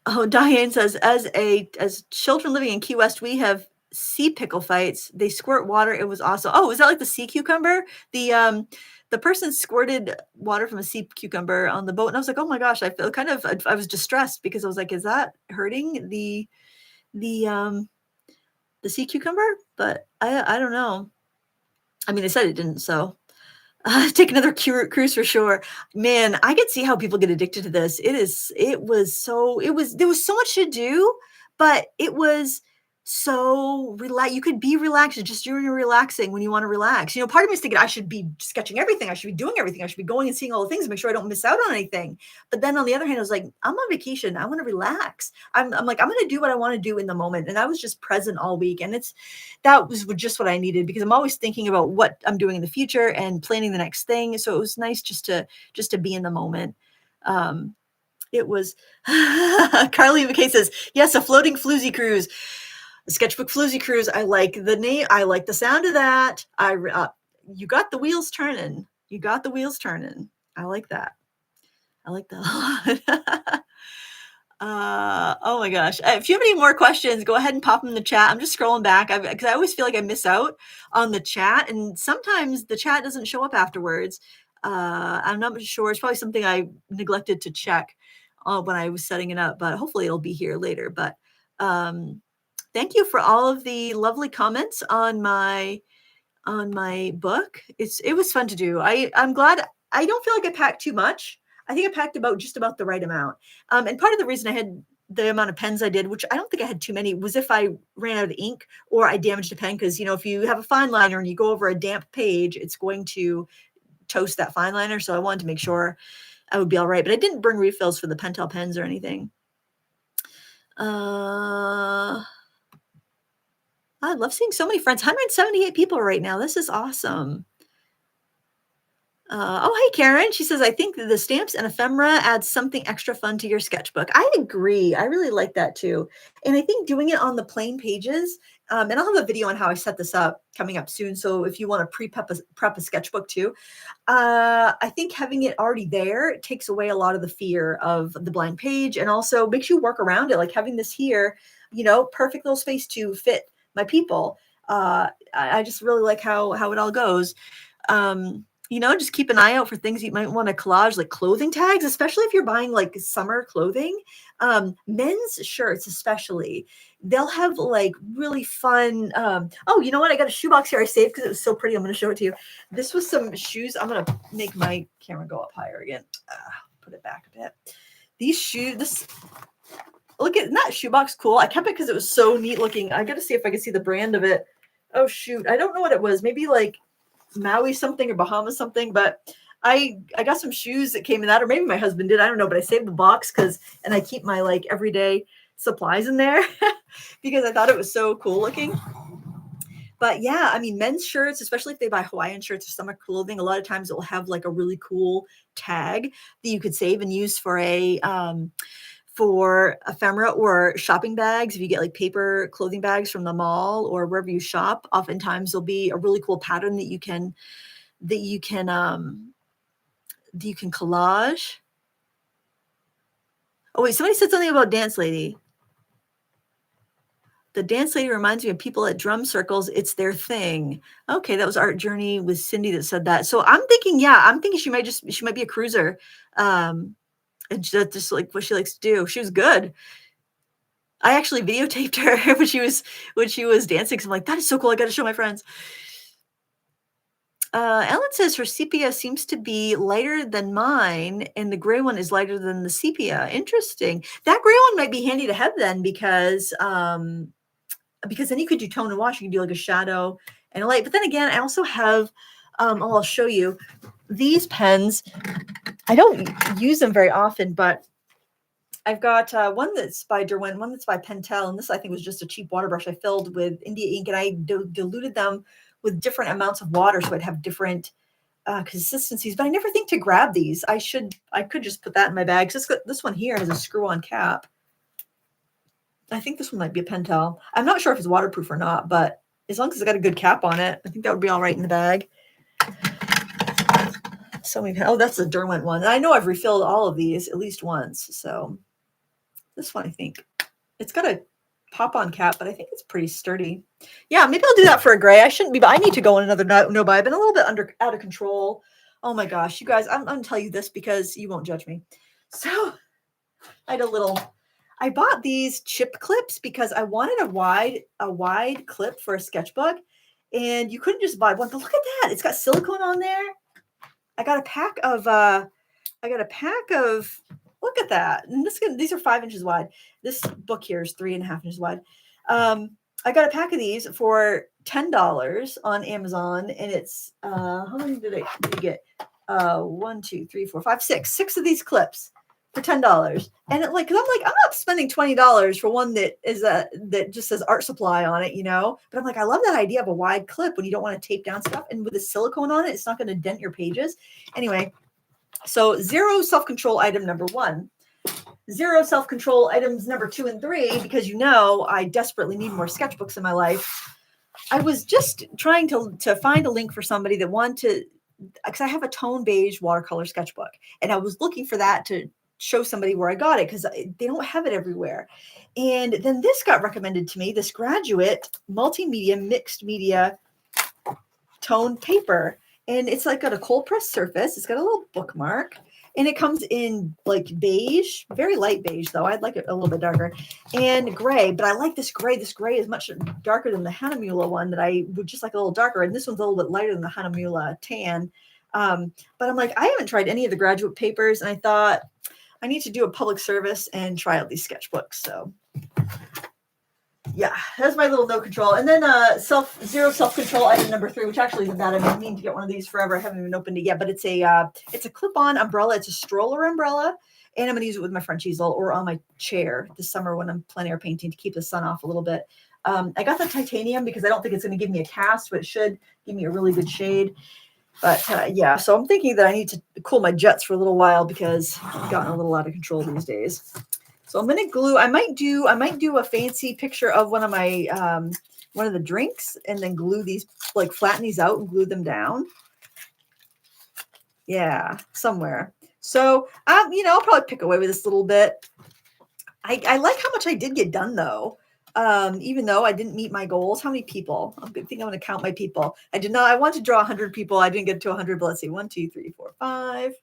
Oh, Diane says, as children living in Key West, we have sea pickle fights. They squirt water. It was awesome. Oh, is that like the sea cucumber? The person squirted water from a sea cucumber on the boat, and I was like, oh my gosh, I feel I was distressed because I was like, is that hurting the sea cucumber? But I don't know. I mean, they said it didn't, so take another cruise for sure. Man, I could see how people get addicted to this. There was so much to do, but it was so relax. You could be relaxed. Just you're relaxing when you want to relax. Part of me is thinking I should be sketching everything. I should be doing everything. I should be going and seeing all the things, make sure I don't miss out on anything. But then on the other hand, I was like, I'm on vacation. I want to relax. I'm like, I'm going to do what I want to do in the moment. And I was just present all week. And that was just what I needed, because I'm always thinking about what I'm doing in the future and planning the next thing. So it was nice just to be in the moment. It was Carly McKay says, yes, a floating floozy cruise. The Sketchbook Floozy Cruise. I like the name. I like the sound of that. You got the wheels turning. You got the wheels turning. I like that. I like that a lot. Oh my gosh. If you have any more questions, go ahead and pop them in the chat. I'm just scrolling back because I always feel like I miss out on the chat, and sometimes the chat doesn't show up afterwards. I'm not sure. It's probably something I neglected to check when I was setting it up, but hopefully it'll be here later. But thank you for all of the lovely comments on my book. It was fun to do. I'm glad. I don't feel like I packed too much. I think I packed just about the right amount. And part of the reason I had the amount of pens I did, which I don't think I had too many, was if I ran out of ink or I damaged a pen. Because, you know, if you have a fine liner and you go over a damp page, it's going to toast that fine liner. So I wanted to make sure I would be all right. But I didn't bring refills for the Pentel pens or anything. I love seeing so many friends. 178 people right now. This is awesome. Oh, hey, Karen. She says, I think that the stamps and ephemera adds something extra fun to your sketchbook. I agree. I really like that too. And I think doing it on the plain pages, and I'll have a video on how I set this up coming up soon. So if you want to prep a sketchbook too, I think having it already there takes away a lot of the fear of the blank page, and also makes you work around it. Like having this here, you know, perfect little space to fit my people. I just really like how it all goes. You know, just keep an eye out for things you might want to collage, like clothing tags, especially if you're buying like summer clothing. Men's shirts, especially, they'll have like really fun. Oh, you know what? I got a shoebox here I saved because it was so pretty. I'm going to show it to you. This was some shoes. I'm going to make my camera go up higher again. Put it back a bit. These shoes, look at that shoebox cool. I kept it because it was so neat looking. I got to see if I can see the brand of it. Oh, shoot. I don't know what it was. Maybe like Maui something or Bahamas something, but I got some shoes that came in that, or maybe my husband did. I don't know, but I saved the box and I keep my like everyday supplies in there because I thought it was so cool looking. But yeah, I mean, men's shirts, especially if they buy Hawaiian shirts or summer clothing, a lot of times it will have like a really cool tag that you could save and use for ephemera or shopping bags. If you get like paper clothing bags from the mall or wherever you shop, oftentimes there'll be a really cool pattern that you can collage. Oh wait, somebody said something about Dance Lady. The Dance Lady reminds me of people at drum circles. It's their thing. Okay, that was Art Journey with Cindy that said that. So I'm thinking she might be a cruiser. And just like what she likes to do. She was good. I actually videotaped her when she was dancing. So I'm like, that is so cool. I got to show my friends. Ellen says her sepia seems to be lighter than mine, and the gray one is lighter than the sepia. Interesting. That gray one might be handy to have then, because then you could do tone and wash. You can do like a shadow and a light. But then again, I also have, I'll show you these pens. I don't use them very often, but I've got one that's by Derwent, one that's by Pentel, and this I think was just a cheap water brush I filled with India ink, and I diluted them with different amounts of water so I'd have different consistencies. But I never think to grab these. I could just put that in my bag. So this one here has a screw-on cap. I think this one might be a Pentel. I'm not sure if it's waterproof or not, but as long as it's got a good cap on it, I think that would be all right in the bag. So that's a Derwent one. And I know I've refilled all of these at least once. So this one, I think it's got a pop-on cap, but I think it's pretty sturdy. Yeah, maybe I'll do that for a gray. I shouldn't be, but I need to go in another no buy. I've been a little bit out of control. Oh my gosh, you guys, I'm going to tell you this because you won't judge me. So I bought these chip clips because I wanted a wide clip for a sketchbook, and you couldn't just buy one. But look at that. It's got silicone on there. I got a pack of, look at that. And these are 5 inches wide. This book here is 3.5 inches wide. I got a pack of these for $10 on Amazon, and it's, how many did you get? 1, 2, 3, 4, 5, 6. 6 of these clips for $10. And I'm not spending $20 for one that is that just says art supply on it, you know? But I'm like, I love that idea of a wide clip when you don't want to tape down stuff. And with the silicone on it, it's not going to dent your pages. Anyway, so 0 self-control item number 1. 0 self-control items number 2 and 3, because I desperately need more sketchbooks in my life. I was just trying to find a link for somebody that wanted to, because I have a tone beige watercolor sketchbook, and I was looking for that to show somebody where I got it because they don't have it everywhere. And then this got recommended to me, this Graduate multimedia mixed media toned paper. And it's like got a cold press surface. It's got a little bookmark. And it comes in like beige, very light beige though. I'd like it a little bit darker, and gray. But I like this gray. This gray is much darker than the Hahnemühle one that I would just like a little darker. And this one's a little bit lighter than the Hahnemühle tan. But I'm like, I haven't tried any of the Graduate papers, and I thought I need to do a public service and try out these sketchbooks. So yeah, that's my little no control. And then zero self-control item number 3, which actually isn't bad. I've been meaning to get one of these forever. I haven't even opened it yet, but it's a clip-on umbrella. It's a stroller umbrella, and I'm going to use it with my French easel or on my chair this summer when I'm plein air painting to keep the sun off a little bit. I got the titanium because I don't think it's going to give me a cast, but it should give me a really good shade. But yeah, so I'm thinking that I need to cool my jets for a little while because I've gotten a little out of control these days. So I'm going to glue. I might do a fancy picture of one of my one of the drinks, and then glue these, like flatten these out and glue them down. Yeah, somewhere. So I'll probably pick away with this a little bit. I like how much I did get done though. Even though I didn't meet my goals. How many people? I think I'm going to count my people. I did not. I wanted to draw 100 people. I didn't get to 100, but let's see. 1, 2, 3, 4, 5.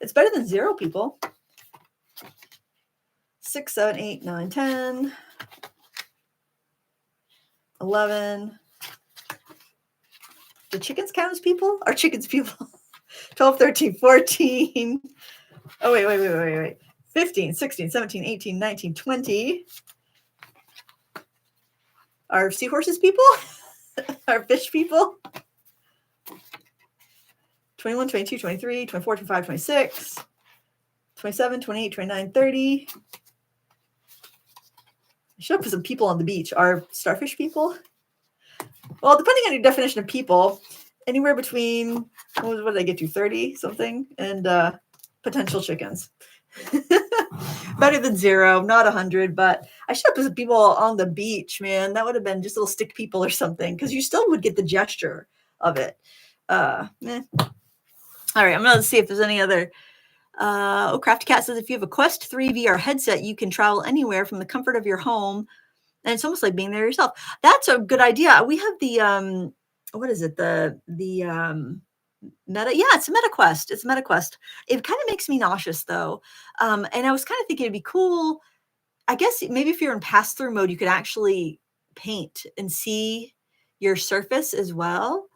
It's better than 0 people. 6, 7, 8, 9, 10, 11. Do chickens count as people? Are chickens people? 12, 13, 14. Oh, wait. 15, 16, 17, 18, 19, 20. Are seahorses people? Are fish people? 21, 22, 23, 24, 25, 26, 27, 28, 29, 30. I should have put some people on the beach. Are starfish people? Well, depending on your definition of people, anywhere between, what did I get to, 30 something, and potential chickens. Better than 0, not 100, but I should have put some people on the beach, man. That would have been just little stick people or something, because you still would get the gesture of it. All right, I'm going to see if there's any other. Crafty Cat says, if you have a Quest 3 VR headset, you can travel anywhere from the comfort of your home, and it's almost like being there yourself. That's a good idea. We have the what is it? The Meta, yeah, it's a MetaQuest. It's a MetaQuest. It kind of makes me nauseous though, and I was kind of thinking it'd be cool. I guess maybe if you're in pass-through mode, you could actually paint and see your surface as well.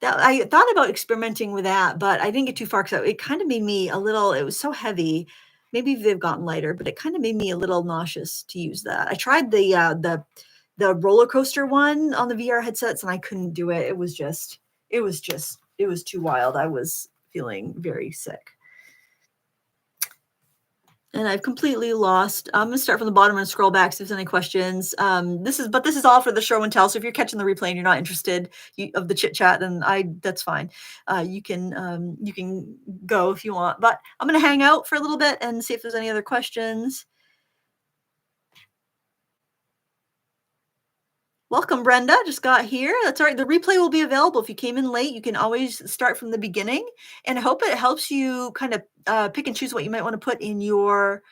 That I thought about experimenting with that, but I didn't get too far because it kind of made me a little. It was so heavy. Maybe they've gotten lighter, but it kind of made me a little nauseous to use that. I tried the roller coaster one on the VR headsets, and I couldn't do it. It was too wild. I was feeling very sick. And I've completely lost. I'm going to start from the bottom and scroll back. So if there's any questions, this is all for the show and tell. So if you're catching the replay and you're not interested of the chit chat, then that's fine. You can go if you want, but I'm going to hang out for a little bit and see if there's any other questions. Welcome, Brenda. Just got here. That's all right. The replay will be available. If you came in late, you can always start from the beginning. And I hope it helps you kind of pick and choose what you might want to put in your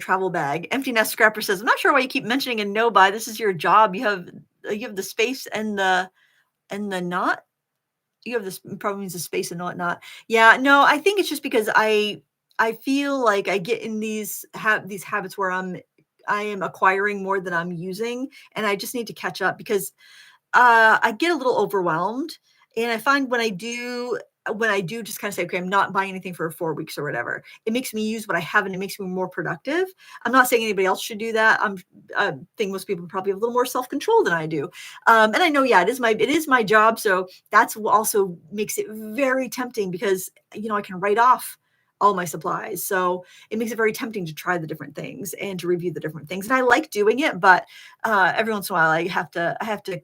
travel bag. Empty Nest Scrapper says, I'm not sure why you keep mentioning a no buy. This is your job. You have the space and the knot. You have this probably means the space and whatnot. Yeah, no, I think it's just because I feel like I get in these habits where I am acquiring more than I'm using, and I just need to catch up because I get a little overwhelmed, and I find when I do just kind of say, okay, I'm not buying anything for 4 weeks or whatever, it makes me use what I have, and it makes me more productive. I'm not saying anybody else should do that. I think most people probably have a little more self-control than I do. And I know, yeah, it is my job. So that's what also makes it very tempting because, I can write off all my supplies. So it makes it very tempting to try the different things and to review the different things. And I like doing it, but every once in a while I have to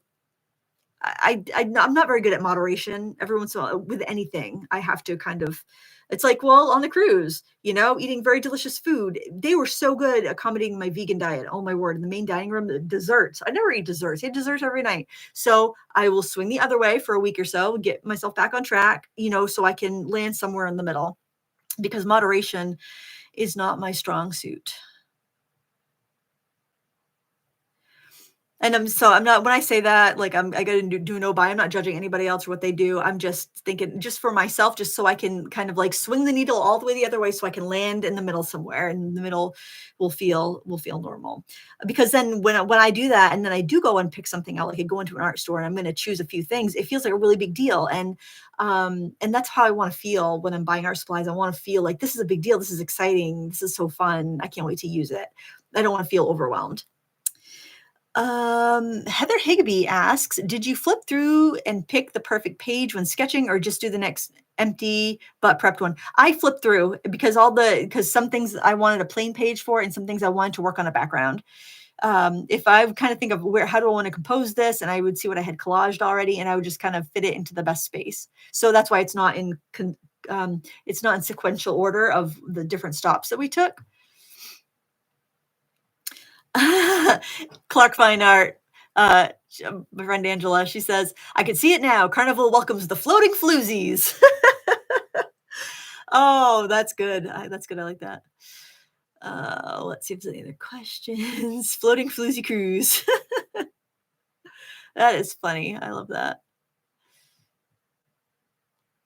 I'm not very good at moderation. Every once in a while, with anything, I have to kind of. It's like, well, on the cruise, eating very delicious food. They were so good accommodating my vegan diet. Oh my word! In the main dining room, the desserts. I never eat desserts. I eat desserts every night. So I will swing the other way for a week or so, get myself back on track, so I can land somewhere in the middle, because moderation is not my strong suit. And I'm not, when I say that, like, I gotta do no by, I'm not judging anybody else or what they do. I'm just thinking, just for myself, just so I can kind of like swing the needle all the way the other way, so I can land in the middle somewhere, and the middle will feel normal. Because then when I do that, and then I do go and pick something out, like I go into an art store and I'm going to choose a few things, it feels like a really big deal. And that's how I want to feel when I'm buying art supplies. I want to feel like this is a big deal. This is exciting. This is so fun. I can't wait to use it. I don't want to feel overwhelmed. Heather Higbee asks, did you flip through and pick the perfect page when sketching, or just do the next empty but prepped one? I flipped through because some things I wanted a plain page for, and some things I wanted to work on a background. If I would kind of think of how do I want to compose this, and I would see what I had collaged already, and I would just kind of fit it into the best space. So that's why it's not in sequential order of the different stops that we took. Clark Fine Art, my friend Angela, she says, I can see it now. Carnival welcomes the floating floozies. Oh, that's good. That's good. I like that. Let's see if there's any other questions. Floating floozy cruise. That is funny. I love that.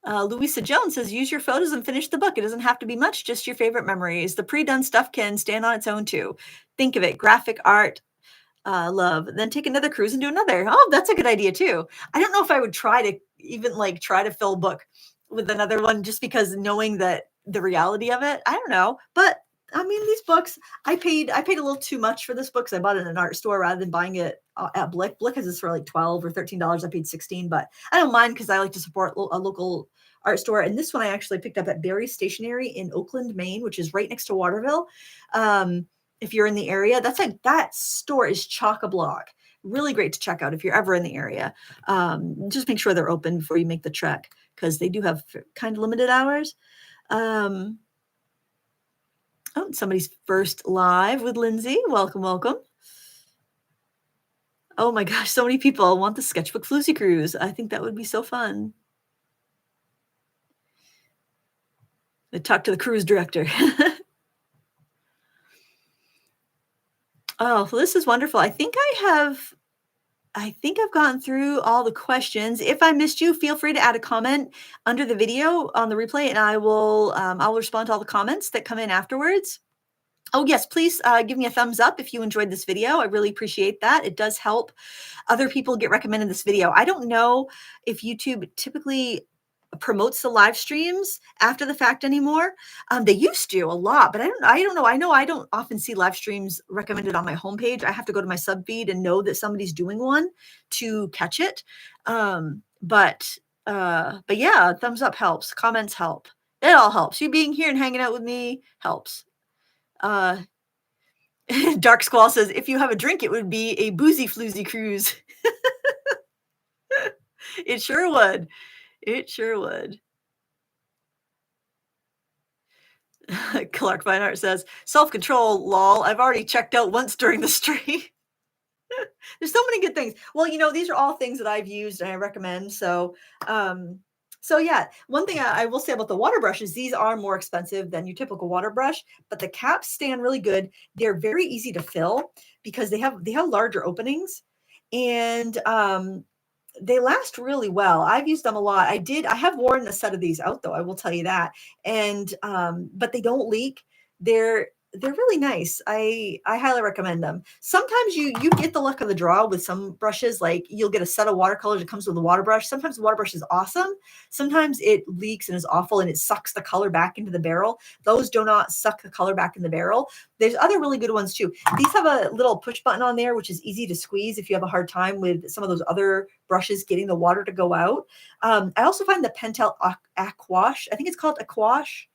Louisa Jones says, use your photos and finish the book. It doesn't have to be much, just your favorite memories. The pre-done stuff can stand on its own too. Think of it, graphic art, love. Then take another cruise and do another. Oh, that's a good idea too. I don't know if I would try to fill a book with another one, just because knowing that the reality of it. I don't know, but I mean, these books, I paid a little too much for this book, because I bought it in an art store rather than buying it at Blick. Blick has this for like $12 or $13. I paid $16, but I don't mind, because I like to support a local art store. And this one I actually picked up at Barry's Stationery in Oakland, Maine, which is right next to Waterville. If you're in the area, that store is chock-a-block. Really great to check out if you're ever in the area. Just make sure they're open before you make the trek, because they do have kind of limited hours. Somebody's first live with Lindsay. Welcome, welcome. Oh my gosh, so many people want the Sketchbook Floozy Cruise. I think that would be so fun. I talked to the cruise director. Oh, well, this is wonderful. I think I've gone through all the questions. If I missed you, feel free to add a comment under the video on the replay, and I'll respond to all the comments that come in afterwards. Oh yes, please give me a thumbs up if you enjoyed this video. I really appreciate that. It does help other people get recommended this video. I don't know if YouTube typically promotes the live streams after the fact anymore. They used to a lot, but I don't know. I know I don't often see live streams recommended on my homepage. I have to go to my sub feed and know that somebody's doing one to catch it. But yeah, thumbs up helps. Comments help. It all helps. You being here and hanging out with me helps. Dark Squall says, if you have a drink, it would be a boozy floozy cruise. It sure would. It sure would. Clark Feinart says, self-control, lol. I've already checked out once during the stream. There's so many good things. Well, these are all things that I've used and I recommend. So yeah, one thing I will say about the water brushes, these are more expensive than your typical water brush, but the caps stand really good. They're very easy to fill because they have larger openings, and they last really well. I've used them a lot. I have worn a set of these out though, I will tell you that. And but they don't leak. They're really nice. I highly recommend them. Sometimes you get the luck of the draw with some brushes, like you'll get a set of watercolors that comes with a water brush. Sometimes the water brush is awesome. Sometimes it leaks and is awful and it sucks the color back into the barrel. Those do not suck the color back in the barrel. There's other really good ones too. These have a little push button on there, which is easy to squeeze if you have a hard time with some of those other brushes getting the water to go out. I also find the Pentel Aquash, I think it's called Aquash.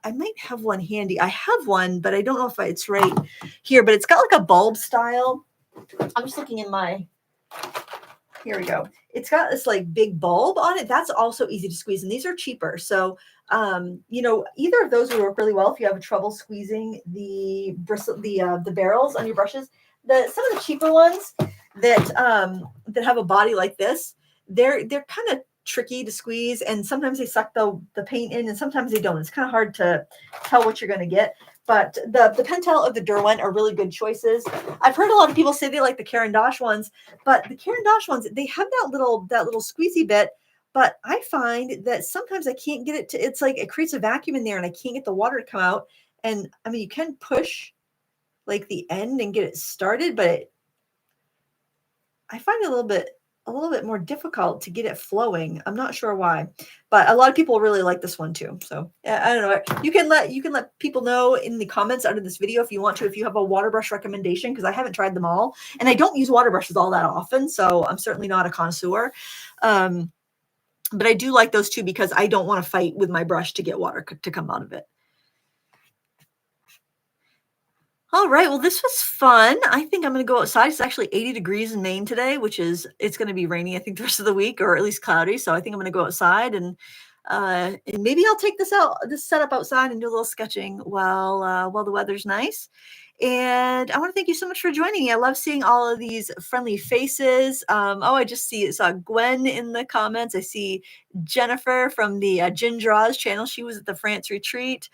I might have one handy. I have one, but I don't know if it's right here, but it's got like a bulb style. I'm just looking in here we go. it's got this like big bulb on it. That's also easy to squeeze, and these are cheaper. So, either of those would work really well if you have trouble squeezing the bristle, the barrels on your brushes. Some of the cheaper ones that have a body like this, they're kind of tricky to squeeze, and sometimes they suck the paint in, and sometimes they don't. It's kind of hard to tell what you're going to get. But the Pentel of the Derwent are really good choices. I've heard a lot of people say they like the Caran d'Ache ones, but the Caran d'Ache ones, they have that little squeezy bit. But I find that sometimes I can't get it to. It's like it creates a vacuum in there, and I can't get the water to come out. And I mean, you can push like the end and get it started, but I find it a little bit more difficult to get it flowing. I'm not sure why, but a lot of people really like this one too. So I don't know. You can let people know in the comments under this video if you want to, if you have a water brush recommendation, because I haven't tried them all, and I don't use water brushes all that often, so I'm certainly not a connoisseur. But I do like those two because I don't want to fight with my brush to get water to come out of it. All right. Well, this was fun. I think I'm going to go outside. It's actually 80 degrees in Maine today, it's going to be rainy, I think, the rest of the week, or at least cloudy. So I think I'm going to go outside and maybe I'll take this setup outside and do a little sketching while the weather's nice. And I want to thank you so much for joining me. I love seeing all of these friendly faces. I just saw Gwen in the comments. I see Jennifer from the Gin Draws channel. She was at the France retreat.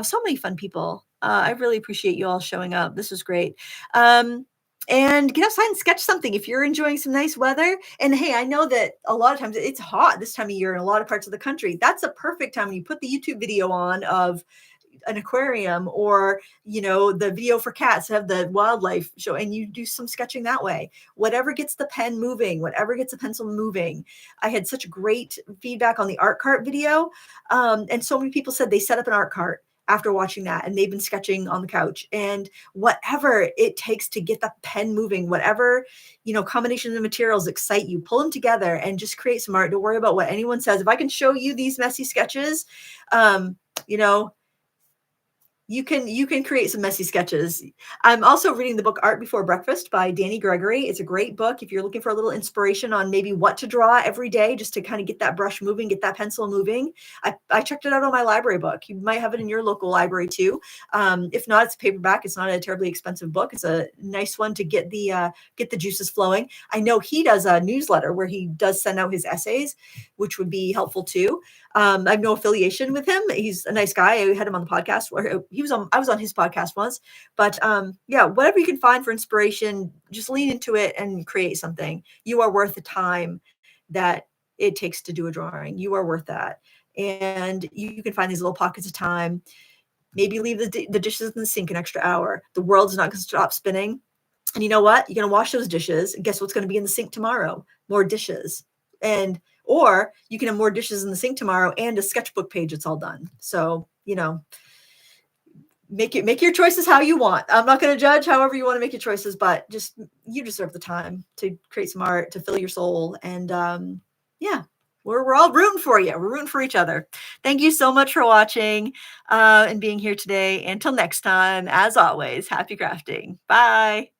So many fun people. I really appreciate you all showing up. This was great. And get outside and sketch something if you're enjoying some nice weather. And hey, I know that a lot of times it's hot this time of year in a lot of parts of the country. That's a perfect time when you put the YouTube video on of an aquarium, or the video for cats, have the wildlife show, and you do some sketching that way. Whatever gets the pen moving, whatever gets the pencil moving. I had such great feedback on the art cart video, and so many people said they set up an art cart after watching that, and they've been sketching on the couch. And whatever it takes to get the pen moving, whatever combinations of materials excite you, pull them together and just create some art. Don't worry about what anyone says. If I can show you these messy sketches, you know you can create some messy sketches. I'm also reading the book Art Before Breakfast by Danny Gregory. It's a great book if you're looking for a little inspiration on maybe what to draw every day, just to kind of get that brush moving, get that pencil moving. I checked it out on my library book. You might have it in your local library too. If not, it's a paperback. It's not a terribly expensive book. It's a nice one to get the juices flowing. I know he does a newsletter where he does send out his essays, which would be helpful too. I have no affiliation with him. He's a nice guy. I had him on the podcast where I was on his podcast once, but whatever you can find for inspiration, just lean into it and create something. You are worth the time that it takes to do a drawing. You are worth that. And you can find these little pockets of time. Maybe leave the dishes in the sink an extra hour. The world's not going to stop spinning. And you know what? You're going to wash those dishes. And guess what's going to be in the sink tomorrow? More dishes. Or you can have more dishes in the sink tomorrow and a sketchbook page that's all done. So, make your choices how you want. I'm not going to judge however you want to make your choices, but just, you deserve the time to create some art, to fill your soul. And we're all rooting for you. We're rooting for each other. Thank you so much for watching and being here today. Until next time, as always, happy crafting. Bye.